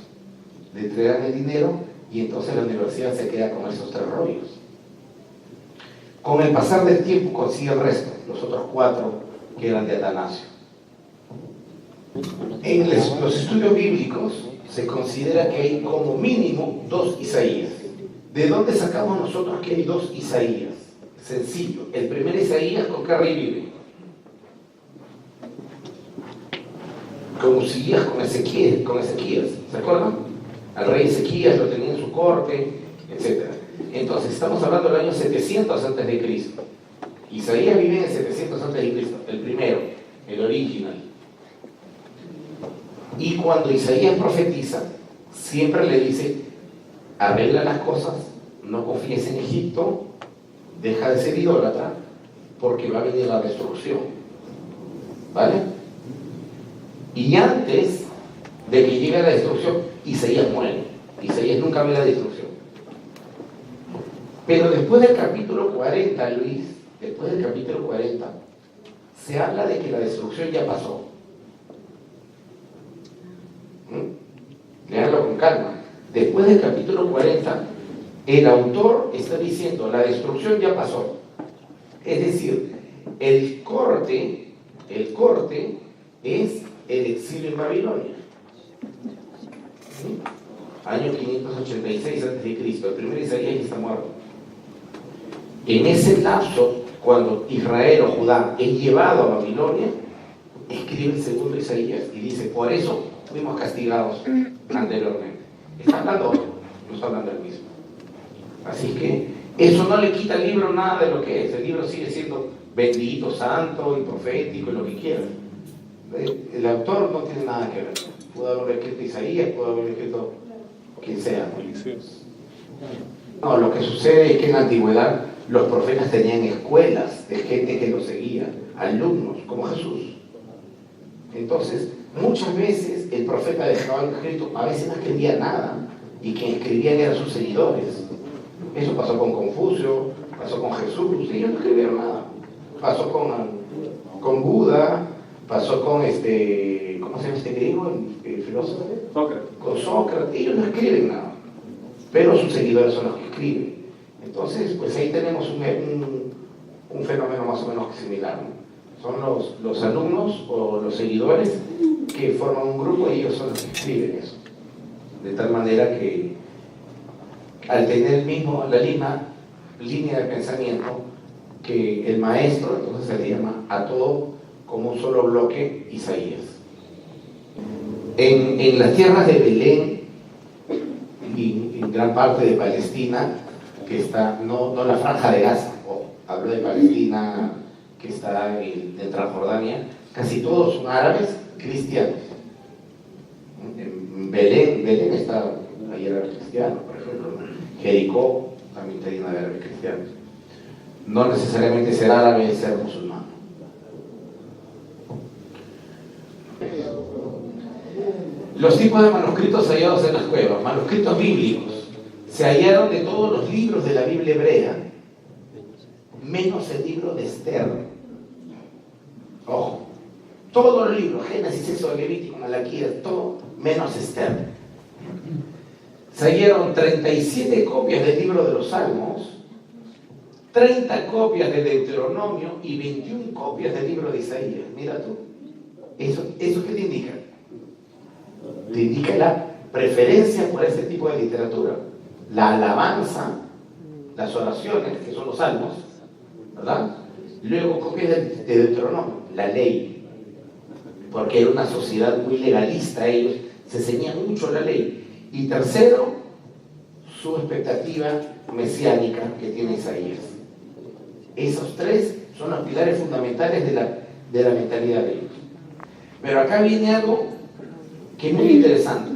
Le entregan el dinero y entonces la universidad se queda con esos 3 rollos. Con el pasar del tiempo consigue el resto, los otros 4 que eran de Atanasio. En los estudios bíblicos se considera que hay como mínimo 2 Isaías. ¿De dónde sacamos nosotros que hay 2 Isaías? Sencillo. El primer Isaías, ¿con qué rey vive? Con Usías, con Ezequías. ¿Se acuerdan? Al rey Ezequías lo tenía en su corte, etc. Entonces, estamos hablando del año 700 antes de Cristo. Isaías vive en 700 antes de Cristo, el primero, el original. Y cuando Isaías profetiza, siempre le dice, arregla las cosas, no confíes en Egipto, deja de ser idólatra, porque va a venir la destrucción. ¿Vale? Y antes de que llegue la destrucción, Isaías muere. Isaías nunca ve la destrucción. Pero después del capítulo 40, Luis, después del capítulo 40, se habla de que la destrucción ya pasó. Leanlo con calma. Después del capítulo 40, el autor está diciendo, la destrucción ya pasó. Es decir, el corte es el exilio en Babilonia. Año 586 a.C., el primer Isaías ya está muerto. En ese lapso, cuando Israel o Judá es llevado a Babilonia, escribe el segundo Isaías y dice, por eso fuimos castigados anteriormente. Está hablando otro, no está hablando el mismo. Así que eso no le quita al libro nada de lo que es. El libro sigue siendo bendito, santo y profético y lo que quieran. El autor no tiene nada que ver. Pudo haber escrito Isaías, pudo haber escrito quien sea. No, lo que sucede es que en la antigüedad los profetas tenían escuelas de gente que los seguía, alumnos, como Jesús. Entonces, muchas veces el profeta dejaba el escrito, a veces no escribía nada, y quien escribían eran sus seguidores. Eso pasó con Confucio, pasó con Jesús, ellos no escribieron nada. Pasó con Buda, pasó con ¿cómo se llama este griego, el filósofo? Sócrates. Con Sócrates, ellos no escriben nada, pero sus seguidores son los que escriben. Entonces, pues ahí tenemos un fenómeno más o menos similar, ¿no? Son los alumnos o los seguidores que forman un grupo y ellos son los que escriben eso. De tal manera que al tener la misma línea de pensamiento que el maestro, entonces se le llama a todo como un solo bloque Isaías. En las tierras de Belén y en gran parte de Palestina, que está, no la franja de Gaza, hablo de Palestina que está en Transjordania, casi todos son árabes cristianos. En Belén está, hay árabes cristianos, por ejemplo, Jericó también está lleno de árabes cristianos. No necesariamente ser árabe es ser musulmán. Los tipos de manuscritos hallados en las cuevas, manuscritos bíblicos, se hallaron de todos los libros de la Biblia hebrea, menos el libro de Esther. Ojo, todos los libros, Génesis, Éxodo, Levítico, Malaquías, todo, menos Esther. Se hallaron 37 copias del libro de los Salmos, 30 copias de Deuteronomio y 21 copias del libro de Isaías. Mira tú, ¿eso qué te indica? Te indica la preferencia por este tipo de literatura, la alabanza, las oraciones, que son los salmos, ¿verdad? Luego copias de Deuteronomio, la ley, porque era una sociedad muy legalista, ellos se ceñían mucho a la ley. Y tercero, su expectativa mesiánica que tiene Isaías. Esos tres son los pilares fundamentales de la mentalidad de ellos. Pero acá viene algo que es muy interesante.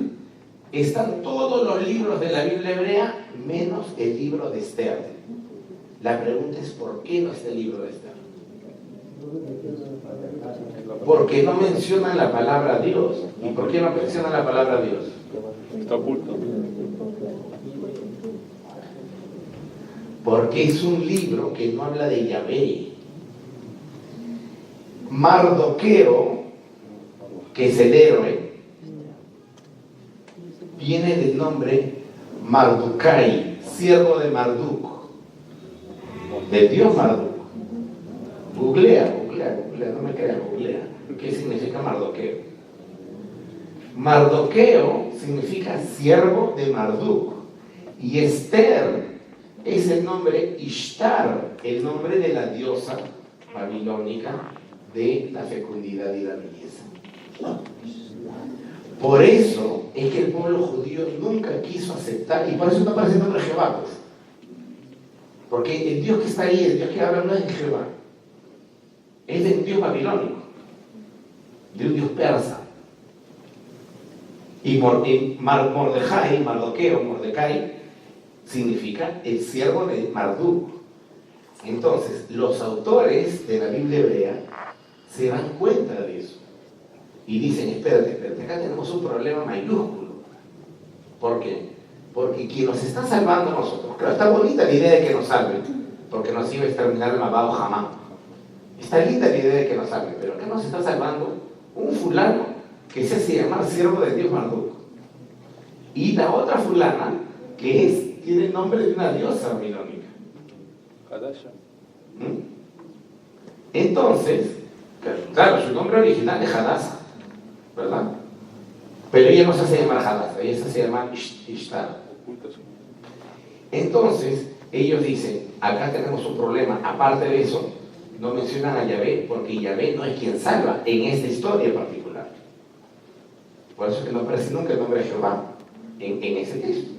Están todos los libros de la Biblia hebrea menos el libro de Esther. La pregunta es ¿por qué no está el libro de Esther? Porque no mencionan la palabra Dios. ¿Y por qué no mencionan la palabra Dios? Está oculto. Porque es un libro que no habla de Yahvé. Mardoqueo, que es el héroe, viene del nombre Mardukai, siervo de Marduk, del dios Marduk. Googlea, no me creas, googlea. ¿Qué significa Mardoqueo? Mardoqueo significa siervo de Marduk. Y Esther es el nombre Ishtar, el nombre de la diosa babilónica de la fecundidad y la belleza. Por eso es que el pueblo judío nunca quiso aceptar, y por eso no aparece el nombre de Jehová, pues. Porque el Dios que está ahí, el Dios que habla, no es de Jehová, es de un Dios babilónico, de un Dios persa. Y Mordecai, significa el siervo de Marduk. Entonces, los autores de la Biblia hebrea se dan cuenta de eso. Y dicen, espérate, acá tenemos un problema mayúsculo. ¿Por qué? Porque quien nos está salvando a nosotros, claro, está bonita la idea de que nos salven, porque nos iba a exterminar el malvado Hamán. Está linda la idea de que nos salven, pero acá nos está salvando un fulano que se hace llamar siervo de Dios Marduk. Y la otra fulana, que tiene el nombre de una diosa babilónica. Entonces, claro, su nombre original es Hadassah, ¿verdad? Pero ella no se hace llamar Hadassah, ella se hace llamar Ishtar. Entonces, ellos dicen, acá tenemos un problema. Aparte de eso, no mencionan a Yahvé, porque Yahvé no es quien salva en esta historia particular. Por eso es que no aparece nunca el nombre de Jehová en ese texto.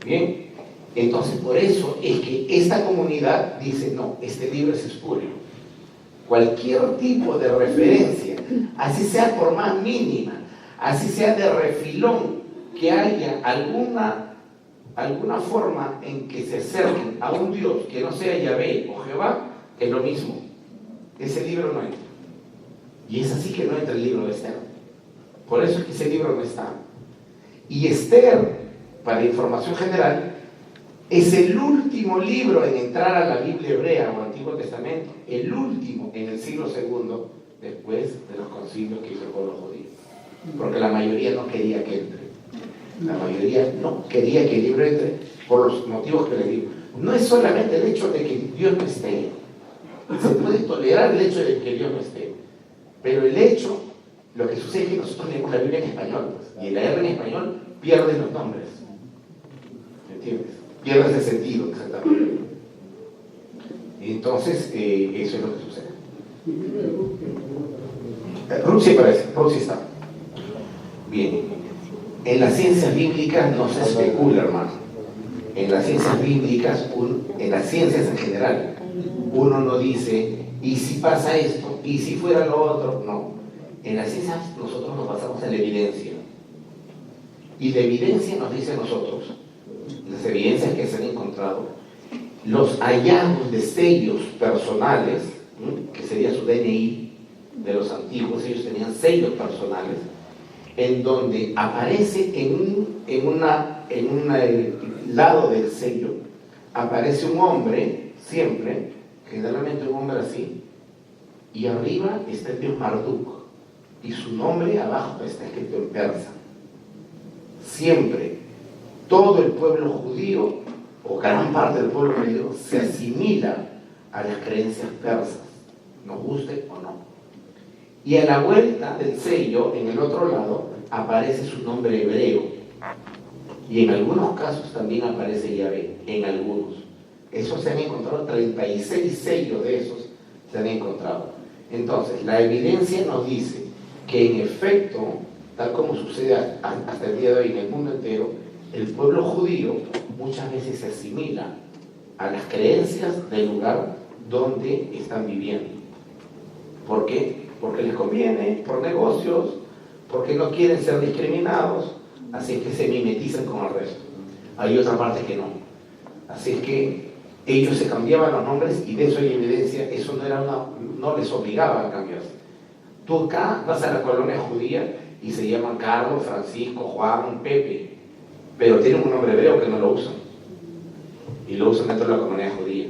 Bien, entonces por eso es que esta comunidad dice, no, este libro es espurio. Cualquier tipo de referencia, así sea por más mínima, así sea de refilón, que haya alguna forma en que se acerquen a un Dios que no sea Yahvé o Jehová, es lo mismo. Ese libro no entra. Y es así que no entra el libro de Esther. Por eso es que ese libro no está. Y Esther, para información general, es el último libro en entrar a la Biblia hebrea o Antiguo Testamento, el último en el siglo II, después de los concilios que hizo el pueblo judío. Porque la mayoría no quería que entre. La mayoría no quería que el libro entre por los motivos que le digo. No es solamente el hecho de que Dios no esté. Se puede tolerar el hecho de que Dios no esté. Pero el hecho, lo que sucede es que nosotros leemos la Biblia en español, pues, y la R en español pierde los nombres. ¿Me entiendes? Pierdes el sentido, exactamente. Y entonces, eso es lo que sucede. Ruth sí aparece, Ruth sí está. Bien. En las ciencias bíblicas no se especula, hermano. En las ciencias bíblicas, en las ciencias en general, uno no dice, ¿y si pasa esto? ¿Y si fuera lo otro? No. En las ciencias nosotros nos basamos en la evidencia. Y la evidencia nos dice a nosotros, las evidencias que se han encontrado, los hallazgos de sellos personales, que sería su DNI de los antiguos, ellos tenían sellos personales, en donde aparece en un lado del sello, aparece un hombre, siempre, generalmente un hombre así, y arriba está el dios Marduk, y su nombre abajo está escrito en persa. Siempre, todo el pueblo judío, o gran parte del pueblo judío, se asimila a las creencias persas, nos guste o no. Y a la vuelta del sello, en el otro lado, aparece su nombre hebreo. Y en algunos casos también aparece Yahvé, en algunos. Esos se han encontrado, 36 sellos de esos se han encontrado. Entonces, la evidencia nos dice que en efecto, tal como sucede hasta el día de hoy en el mundo entero, el pueblo judío muchas veces se asimila a las creencias del lugar donde están viviendo. ¿Por qué? Porque les conviene, por negocios, porque no quieren ser discriminados, así es que se mimetizan con el resto. Hay otra parte que no. Así es que ellos se cambiaban los nombres y de eso hay evidencia, eso no les obligaba a cambiarse. Tú acá vas a la colonia judía y se llaman Carlos, Francisco, Juan, Pepe, pero tienen un nombre hebreo que no lo usan. Y lo usan dentro de la comunidad judía.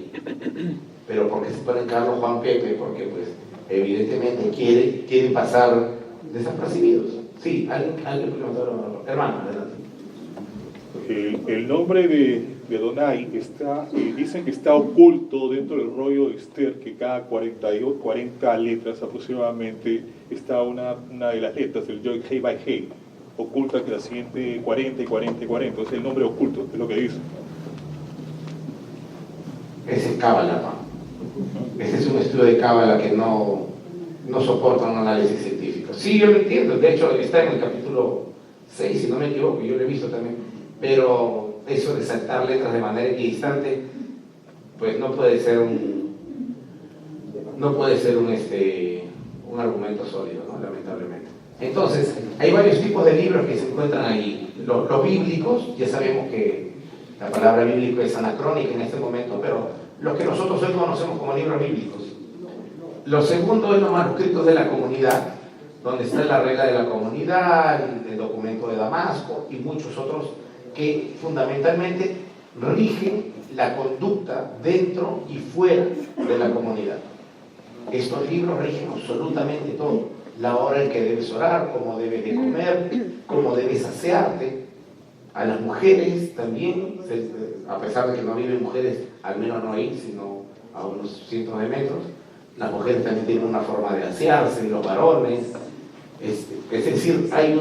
Pero ¿por qué se ponen Carlos, Juan, Pepe? Porque pues evidentemente quieren pasar desapercibidos. Sí, alguien preguntó, hermano, adelante. El nombre de Adonai está, dicen que está oculto dentro del rollo de Esther, que cada 40 letras aproximadamente está una de las letras del Yod Hei by Hei, oculta que la siguiente 40 y 40 y 40, es el nombre oculto, es lo que dice. Ese es Cábala, ¿no? Ese es un estudio de Cábala que no soporta un análisis científico. Sí, yo lo entiendo, de hecho está en el capítulo 6, si no me equivoco, yo lo he visto también, pero eso de saltar letras de manera equidistante, pues no puede ser un argumento sólido, ¿no? Lamentablemente. Entonces, hay varios tipos de libros que se encuentran ahí. Los bíblicos, ya sabemos que la palabra bíblico es anacrónica en este momento, pero los que nosotros hoy conocemos como libros bíblicos. Lo segundo es los manuscritos de la comunidad, donde está la regla de la comunidad, el documento de Damasco y muchos otros que fundamentalmente rigen la conducta dentro y fuera de la comunidad. Estos libros rigen absolutamente todo. La hora en que debes orar, cómo debes de comer, cómo debes asearte. A las mujeres también, a pesar de que no viven mujeres, al menos no ahí, sino a unos cientos de metros, las mujeres también tienen una forma de asearse, los varones. Es decir, hay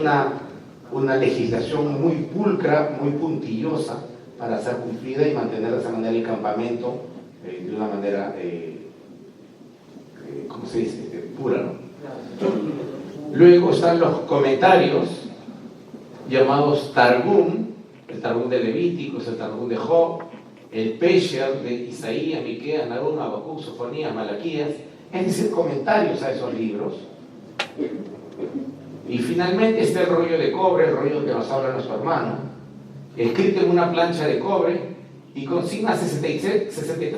una legislación muy pulcra, muy puntillosa para ser cumplida y mantener de esa manera el campamento de una manera, ¿cómo se dice? Pura, ¿no? Luego están los comentarios llamados Targum, el Targum de Levíticos, el Targum de Job, el Pesher de Isaías, Miqueas, Nahum, Habacuc, Sofonías, Malaquías, es decir, comentarios a esos libros. Y finalmente está el rollo de cobre, el rollo que nos habla nuestro hermano, escrito en una plancha de cobre y consigna 63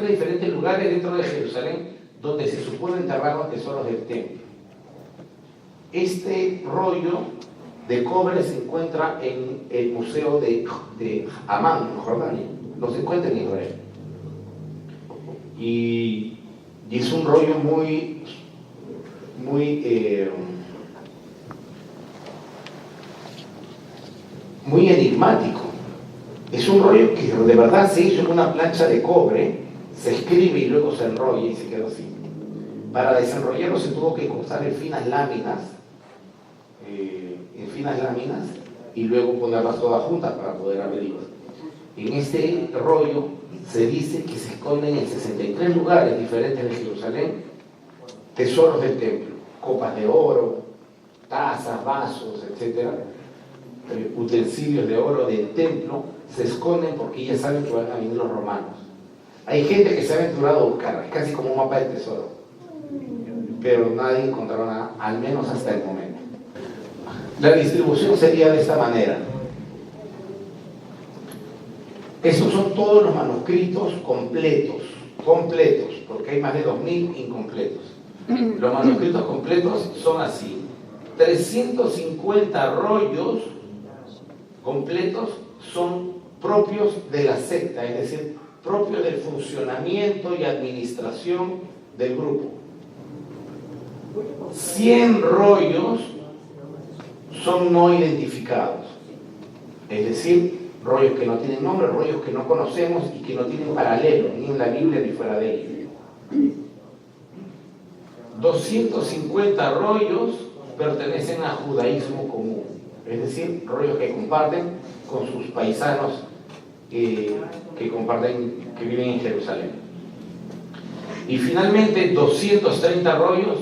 diferentes lugares dentro de Jerusalén donde se supone enterrar los tesoros del templo. Este rollo de cobre se encuentra en el museo de Amán, en Jordania. No se encuentra en Israel. Y es un rollo muy enigmático. Es un rollo que de verdad se hizo en una plancha de cobre, se escribe y luego se enrolla y se queda así. Para desenrollarlo se tuvo que cortar en finas láminas, y luego ponerlas todas juntas para poder abrirlas. En este rollo se dice que se esconden en 63 lugares diferentes de Jerusalén tesoros del templo, copas de oro, tazas, vasos, etc. Utensilios de oro del templo se esconden porque ya saben que van a venir los romanos. Hay gente que se ha aventurado a buscar, es casi como un mapa del tesoro, pero nadie encontró nada, al menos hasta el momento. La distribución sería de esta manera. Esos son todos los manuscritos completos, porque hay más de 2000 incompletos. Los manuscritos completos son así: 350 rollos completos son propios de la secta, es decir, propios del funcionamiento y administración del grupo. 100 rollos son no identificados, es decir, rollos que no tienen nombre, rollos que no conocemos y que no tienen paralelo, ni en la Biblia ni fuera de ella. 250 rollos pertenecen al judaísmo común, es decir, rollos que comparten con sus paisanos que viven en Jerusalén. Y finalmente 230 rollos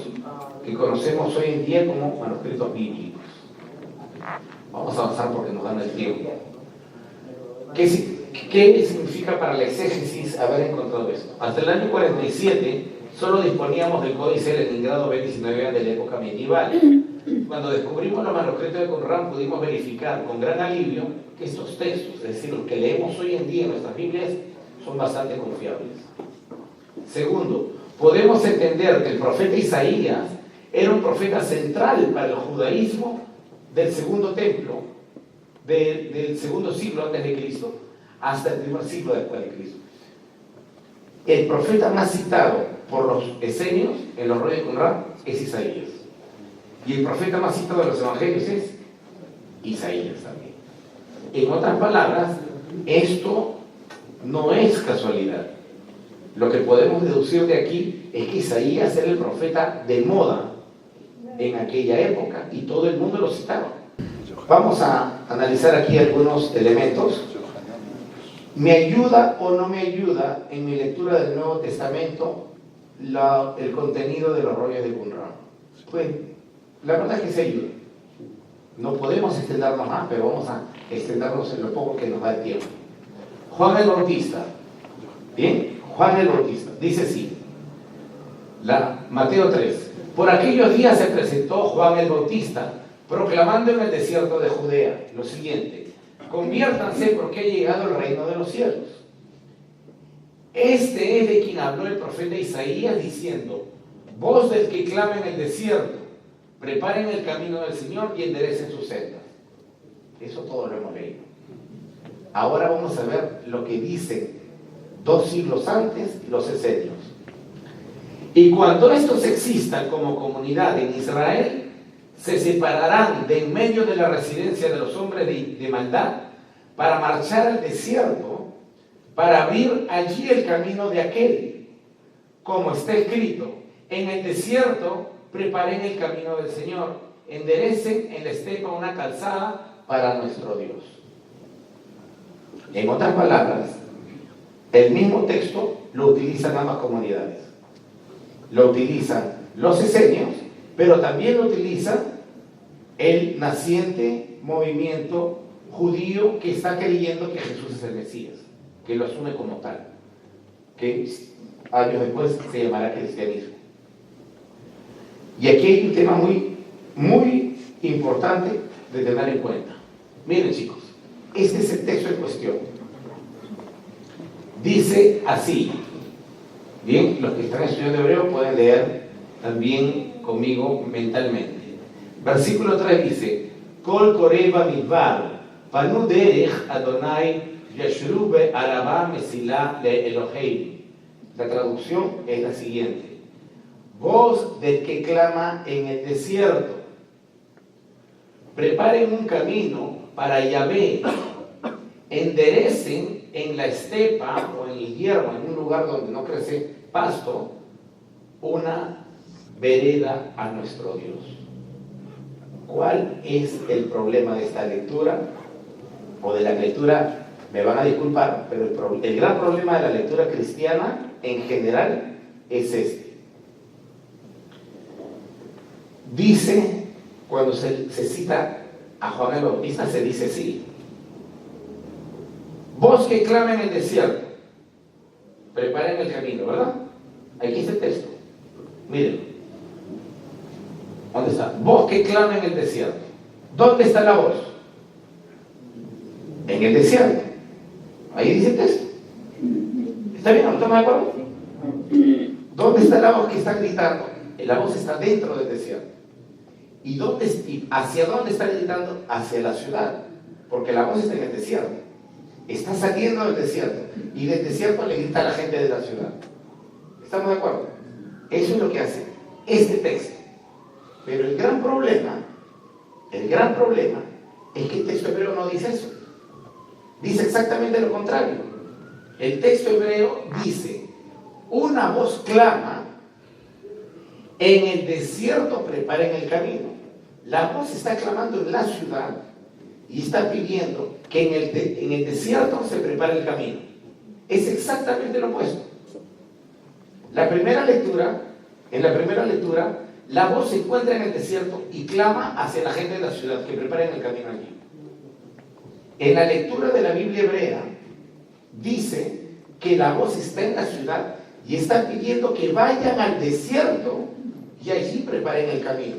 que conocemos hoy en día como manuscritos bíblicos. Vamos a avanzar porque nos dan el tiempo. ¿Qué significa para la exégesis haber encontrado esto? Hasta el año 47 solo disponíamos del códice Leningrado B19 de la época medieval. Cuando descubrimos los manuscritos de Qumrán pudimos verificar con gran alivio que estos textos, es decir, los que leemos hoy en día en nuestras Biblias, son bastante confiables. Segundo, podemos entender que el profeta Isaías era un profeta central para el judaísmo del segundo templo, del segundo siglo antes de Cristo, hasta el primer siglo después de Cristo. El profeta más citado por los esenios en los rollos de Qumrán es Isaías. Y el profeta más citado en los evangelios es Isaías también. En otras palabras, esto no es casualidad. Lo que podemos deducir de aquí es que Isaías era el profeta de moda en aquella época y todo el mundo lo citaba. Vamos a analizar aquí algunos elementos. ¿Me ayuda o no me ayuda en mi lectura del Nuevo Testamento el contenido de los rollos de Qumrán? Pues la verdad es que se ayuda. No podemos extendernos más, pero vamos a extendernos en lo poco que nos da el tiempo. Juan el Bautista. Bien, Juan el Bautista. Dice así, Mateo 3. Por aquellos días se presentó Juan el Bautista, proclamando en el desierto de Judea lo siguiente: conviértanse porque ha llegado el reino de los cielos. Este es de quien habló el profeta Isaías diciendo: voz del que clama en el desierto, preparen el camino del Señor y enderecen sus sendas. Eso todo lo hemos leído. Ahora vamos a ver lo que dicen 2 siglos antes los esenios. Y cuando estos existan como comunidad en Israel, se separarán de en medio de la residencia de los hombres de maldad para marchar al desierto, para abrir allí el camino de aquel, como está escrito: en el desierto preparen el camino del Señor, enderecen en la estepa una calzada para nuestro Dios. En otras palabras, el mismo texto lo utilizan ambas comunidades. Lo utilizan los esenios, pero también lo utiliza el naciente movimiento judío que está creyendo que Jesús es el Mesías, que lo asume como tal, que años después se llamará cristianismo. Y aquí hay un tema muy importante de tener en cuenta. Miren, chicos, este es el texto en cuestión. Dice así. Bien, los que están estudiando hebreo pueden leer también conmigo mentalmente. Versículo 3 dice: Kol koreva midbar, panu derech Adonai yashru be'araba mesila le Elohim. La traducción es la siguiente: voz del que clama en el desierto, preparen un camino para Yahvé, enderecen en la estepa o en el yermo, en un lugar donde no crece pasto, una vereda a nuestro Dios. ¿Cuál es el problema de esta lectura? O de la lectura, me van a disculpar, pero el gran problema de la lectura cristiana en general es este. Dice, cuando se cita a Juan el Bautista, se dice así: voz que clama en el desierto, preparen el camino, ¿verdad? Aquí está el texto. Miren. ¿Dónde está? Voz que clama en el desierto. ¿Dónde está la voz? En el desierto. Ahí dice el texto. ¿Está bien? ¿No estamos de acuerdo? ¿Dónde está la voz que está gritando? La voz está dentro del desierto. ¿Y hacia dónde está gritando? Hacia la ciudad. Porque la voz está en el desierto. Está saliendo del desierto. Y del desierto le grita a la gente de la ciudad. ¿Estamos de acuerdo? Eso es lo que hace este texto. Pero el gran problema es que el texto hebreo no dice eso. Dice exactamente lo contrario. El texto hebreo dice: una voz clama, en el desierto preparen el camino. La voz está clamando en la ciudad y está pidiendo que en el desierto se prepare el camino. Es exactamente lo opuesto. En la primera lectura, la voz se encuentra en el desierto y clama hacia la gente de la ciudad que preparen el camino allí. En la lectura de la Biblia hebrea, dice que la voz está en la ciudad y está pidiendo que vayan al desierto y allí preparen el camino.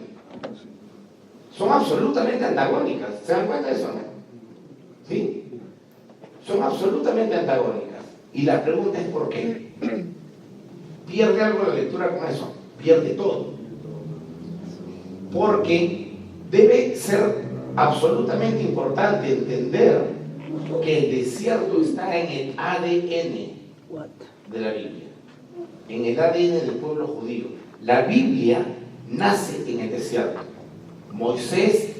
Son absolutamente antagónicas. ¿Se dan cuenta de eso, no? ¿Sí? Son absolutamente antagónicas. Y la pregunta es ¿por qué? ¿Pierde algo la lectura con eso? Pierde todo. Porque debe ser absolutamente importante entender que el desierto está en el ADN de la Biblia, en el ADN del pueblo judío. La Biblia nace en el desierto. Moisés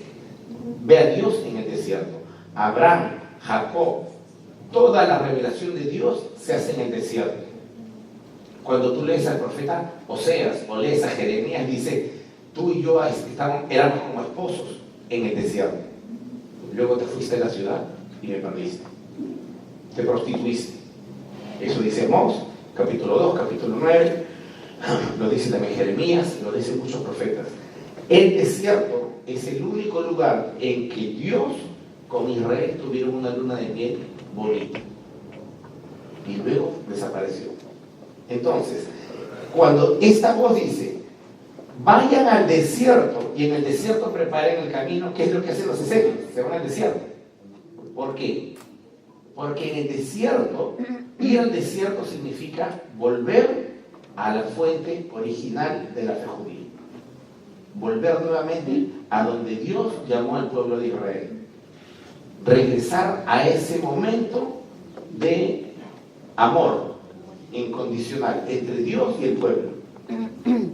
ve a Dios en el desierto. Abraham, Jacob, toda la revelación de Dios se hace en el desierto. Cuando tú lees al profeta Oseas o lees a Jeremías, dice: tú y yo éramos como esposos en el desierto. Luego te fuiste a la ciudad y me perdiste. Te prostituiste. Eso dice Amós, capítulo 2, capítulo 9. Lo dice también Jeremías, lo dicen muchos profetas. El desierto es el único lugar en que Dios con Israel tuvieron una luna de miel bonita. Y luego desapareció. Entonces, cuando esta voz dice: vayan al desierto y en el desierto preparen el camino. ¿Qué es lo que hacen los esenios? Se van al desierto. ¿Por qué? Porque en el desierto, ir al desierto significa volver a la fuente original de la fe judía. Volver nuevamente a donde Dios llamó al pueblo de Israel. Regresar a ese momento de amor incondicional entre Dios y el pueblo.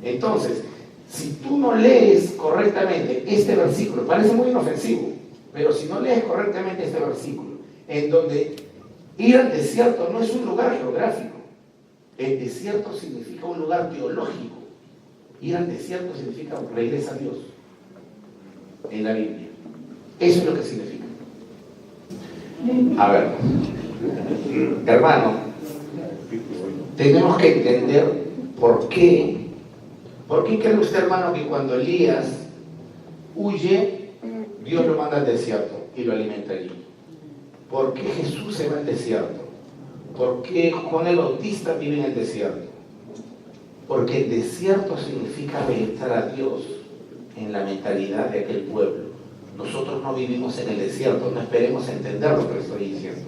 Entonces, si tú no lees correctamente este versículo, parece muy inofensivo, pero si no lees correctamente este versículo, en donde ir al desierto no es un lugar geográfico, el desierto significa un lugar teológico. Ir al desierto significa regresa a Dios en la Biblia. Eso es lo que significa. A ver, hermano, tenemos que entender por qué cree usted, hermano, que cuando Elías huye, Dios lo manda al desierto y lo alimenta allí. ¿Por qué Jesús se va al desierto? ¿Por qué Juan el Bautista vive en el desierto? Porque el desierto significa regresar a Dios en la mentalidad de aquel pueblo. Nosotros no vivimos en el desierto, no esperemos entender lo que estoy diciendo.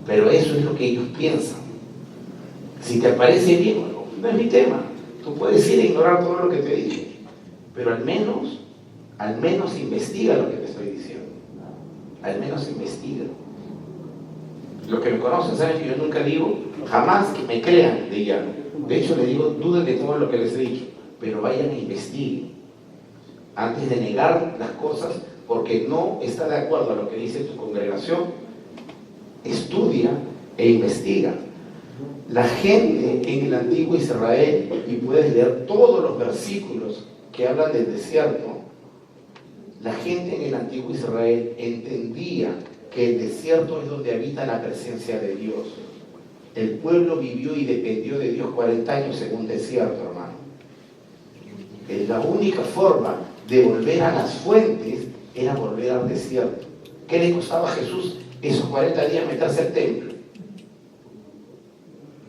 Pero eso es lo que ellos piensan. Si te parece bien, no es mi tema. Tú puedes ir a ignorar todo lo que te dije. Pero al menos investiga lo que te estoy diciendo. Al menos investiga. Los que me conocen saben que yo nunca digo, jamás que me crean de llano. De hecho, les digo, duden de todo lo que les he dicho, pero vayan e investiguen. Antes de negar las cosas, porque no está de acuerdo a lo que dice tu congregación, estudia e investiga. La gente en el antiguo Israel, y puedes leer todos los versículos que hablan del desierto, la gente en el antiguo Israel entendía que el desierto es donde habita la presencia de Dios. El pueblo vivió y dependió de Dios 40 años en un desierto, hermano. La única forma de volver a las fuentes era volver al desierto. ¿Qué le costaba a Jesús esos 40 días meterse al templo?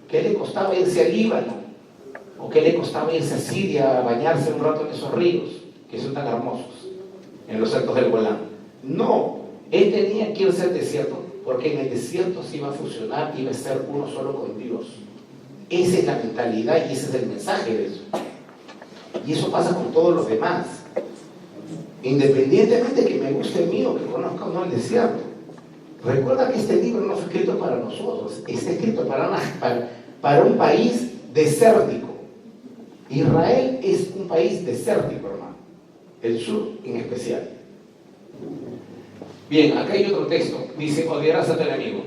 ¿Qué le costaba irse al Líbano? ¿O qué le costaba irse a Siria a bañarse un rato en esos ríos que son tan hermosos, en los altos del Golán? No, él tenía que irse al desierto porque en el desierto se iba a fusionar, iba a ser uno solo con Dios. Esa es la mentalidad y ese es el mensaje de eso. Y eso pasa con todos los demás. Independientemente que me guste el mío, que conozca o no el desierto. Recuerda que este libro no fue escrito para nosotros, está escrito para un país desértico. Israel es un país desértico, hermano. El sur en especial. Bien, acá hay otro texto. Dice, odiarás a tu enemigo.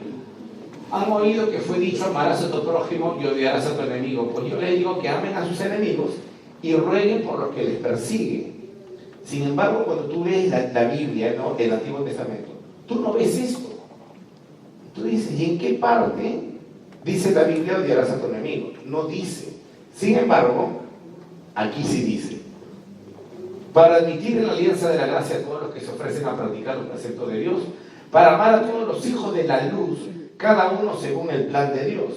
Han oído que fue dicho, amarás a tu prójimo y odiarás a tu enemigo. Pues yo les digo que amen a sus enemigos y rueguen por los que les persiguen. Sin embargo, cuando tú lees la Biblia, ¿no?, el Antiguo Testamento, tú no ves esto. Tú dices, ¿y en qué parte dice la Biblia odiarás a tu enemigo? No dice. Sin embargo, aquí sí dice. Para admitir en la alianza de la gracia a todos los que se ofrecen a practicar los preceptos de Dios, para amar a todos los hijos de la luz, cada uno según el plan de Dios,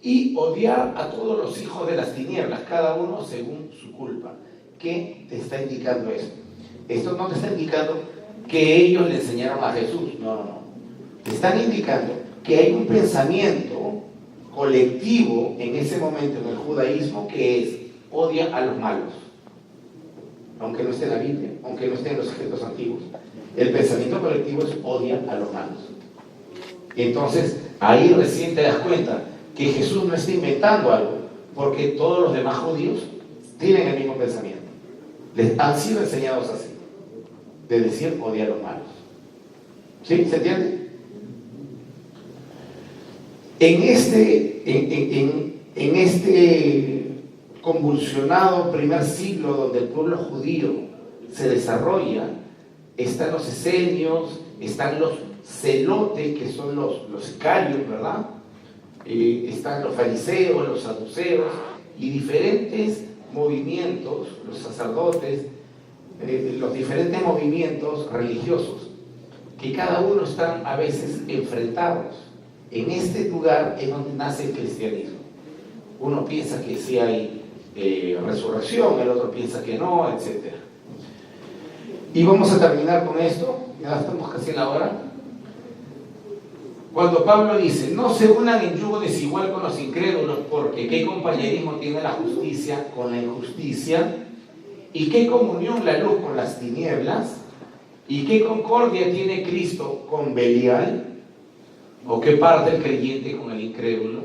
y odiar a todos los hijos de las tinieblas, cada uno según su culpa. ¿Qué te está indicando esto? Esto no te está indicando que ellos le enseñaron a Jesús, no. Te están indicando que hay un pensamiento colectivo en ese momento en el judaísmo que es odia a los malos. Aunque no esté en la Biblia, aunque no esté en los escritos antiguos, el pensamiento colectivo es odia a los malos. Y entonces ahí recién te das cuenta que Jesús no está inventando algo, porque todos los demás judíos tienen el mismo pensamiento. Les han sido enseñados así, de decir odia a los malos. ¿Sí? ¿Se entiende? En este convulsionado primer siglo donde el pueblo judío se desarrolla, están los esenios, están los celotes, que son los sicarios, ¿verdad? Están los fariseos, los saduceos y diferentes movimientos, los sacerdotes, los diferentes movimientos religiosos, que cada uno están a veces enfrentados. En este lugar es donde nace el cristianismo. Uno piensa que sí hay resurrección, el otro piensa que no, etc. Y vamos a terminar con esto, ya estamos casi en la hora. Cuando Pablo dice, no se unan en yugo desigual con los incrédulos, porque ¿qué compañerismo tiene la justicia con la injusticia? ¿Y qué comunión la luz con las tinieblas? ¿Y qué concordia tiene Cristo con Belial? ¿O qué parte el creyente con el incrédulo?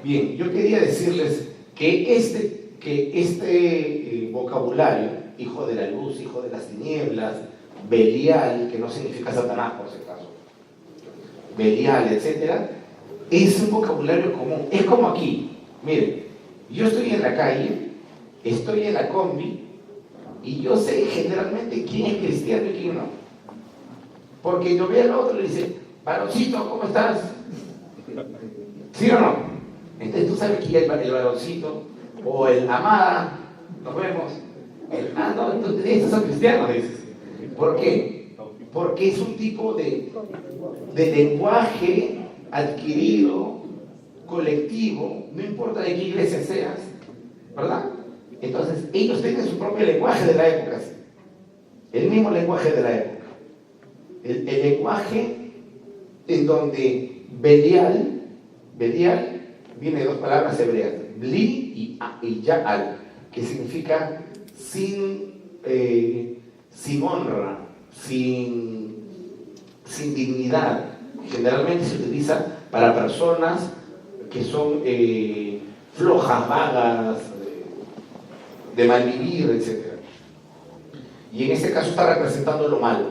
Bien, yo quería decirles que este vocabulario, hijo de la luz, hijo de las tinieblas, Belial, que no significa Satanás por si acaso, Belial, etc., es un vocabulario común. Es como aquí, miren, yo estoy en la calle, estoy en la combi, y yo sé generalmente quién es cristiano y quién no. Porque yo veo al otro y le dice, varoncito, ¿cómo estás? ¿Sí o no? Entonces tú sabes quién es el varoncito, o el amada, nos vemos. No, entonces estos son cristianos, dices. ¿Por qué? Porque es un tipo de lenguaje adquirido, colectivo, no importa de qué iglesia seas, ¿verdad? Entonces, ellos tienen su propio lenguaje de la época, ¿sí? El mismo lenguaje de la época. El lenguaje en donde Belial viene de dos palabras hebreas, Bli y Ya'al, que significa sin honra, sin dignidad. Generalmente se utiliza para personas que son flojas, vagas, de malvivir, etc. Y en este caso está representando lo malo.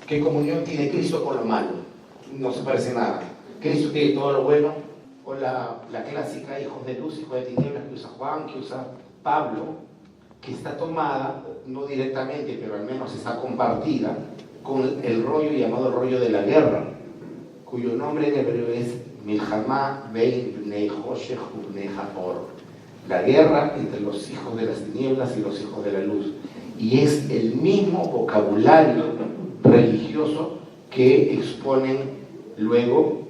¿Qué comunión tiene Cristo con lo malo? No se parece nada. Cristo tiene todo lo bueno, con la clásica hijos de luz, hijos de tinieblas que usa Juan, que usa Pablo, que está tomada, no directamente, pero al menos está compartida con el rollo llamado rollo de la guerra, cuyo nombre en hebreo es Milhamá Bein Bnei Hoshech Ubnei Haor, la guerra entre los hijos de las tinieblas y los hijos de la luz. Y es el mismo vocabulario religioso que exponen luego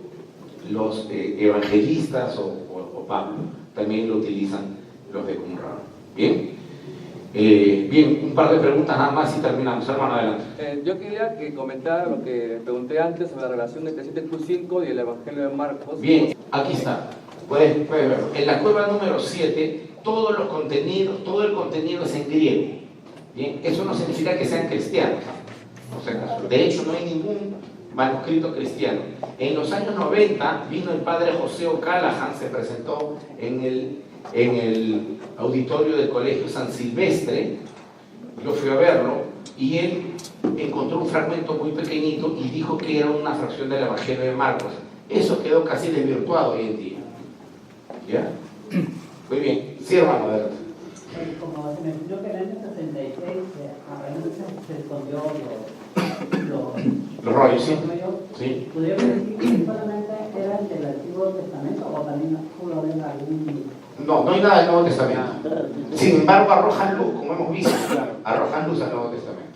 los evangelistas o Pablo. También lo utilizan los de Qumran. ¿Bien? Bien, un par de preguntas nada más y terminamos. Hermano, adelante. Yo quería que comentara lo que pregunté antes sobre la relación de 300+5 y el Evangelio de Marcos. Bien, aquí está. Puedes verlo. En la cueva número 7, todo el contenido es en griego. Bien, eso no significa que sean cristianos. O sea, de hecho, no hay ningún manuscrito cristiano. En los años 90 vino el padre José O'Callaghan, se presentó en el auditorio del Colegio San Silvestre. Yo fui a verlo y él encontró un fragmento muy pequeñito y dijo que era una fracción del Evangelio de Marcos. Eso quedó casi desvirtuado hoy en día. ¿Ya? Muy bien. Sí, hermano, adelante. Como se me explicó que en el año 66 se escondió los rollos, ¿sí? Sí. ¿Podría decir que solamente era del Antiguo Testamento o también pudo haber algún...? No hay nada del Nuevo Testamento. Sin embargo, arrojan luz, como hemos visto, arrojan luz al Nuevo Testamento.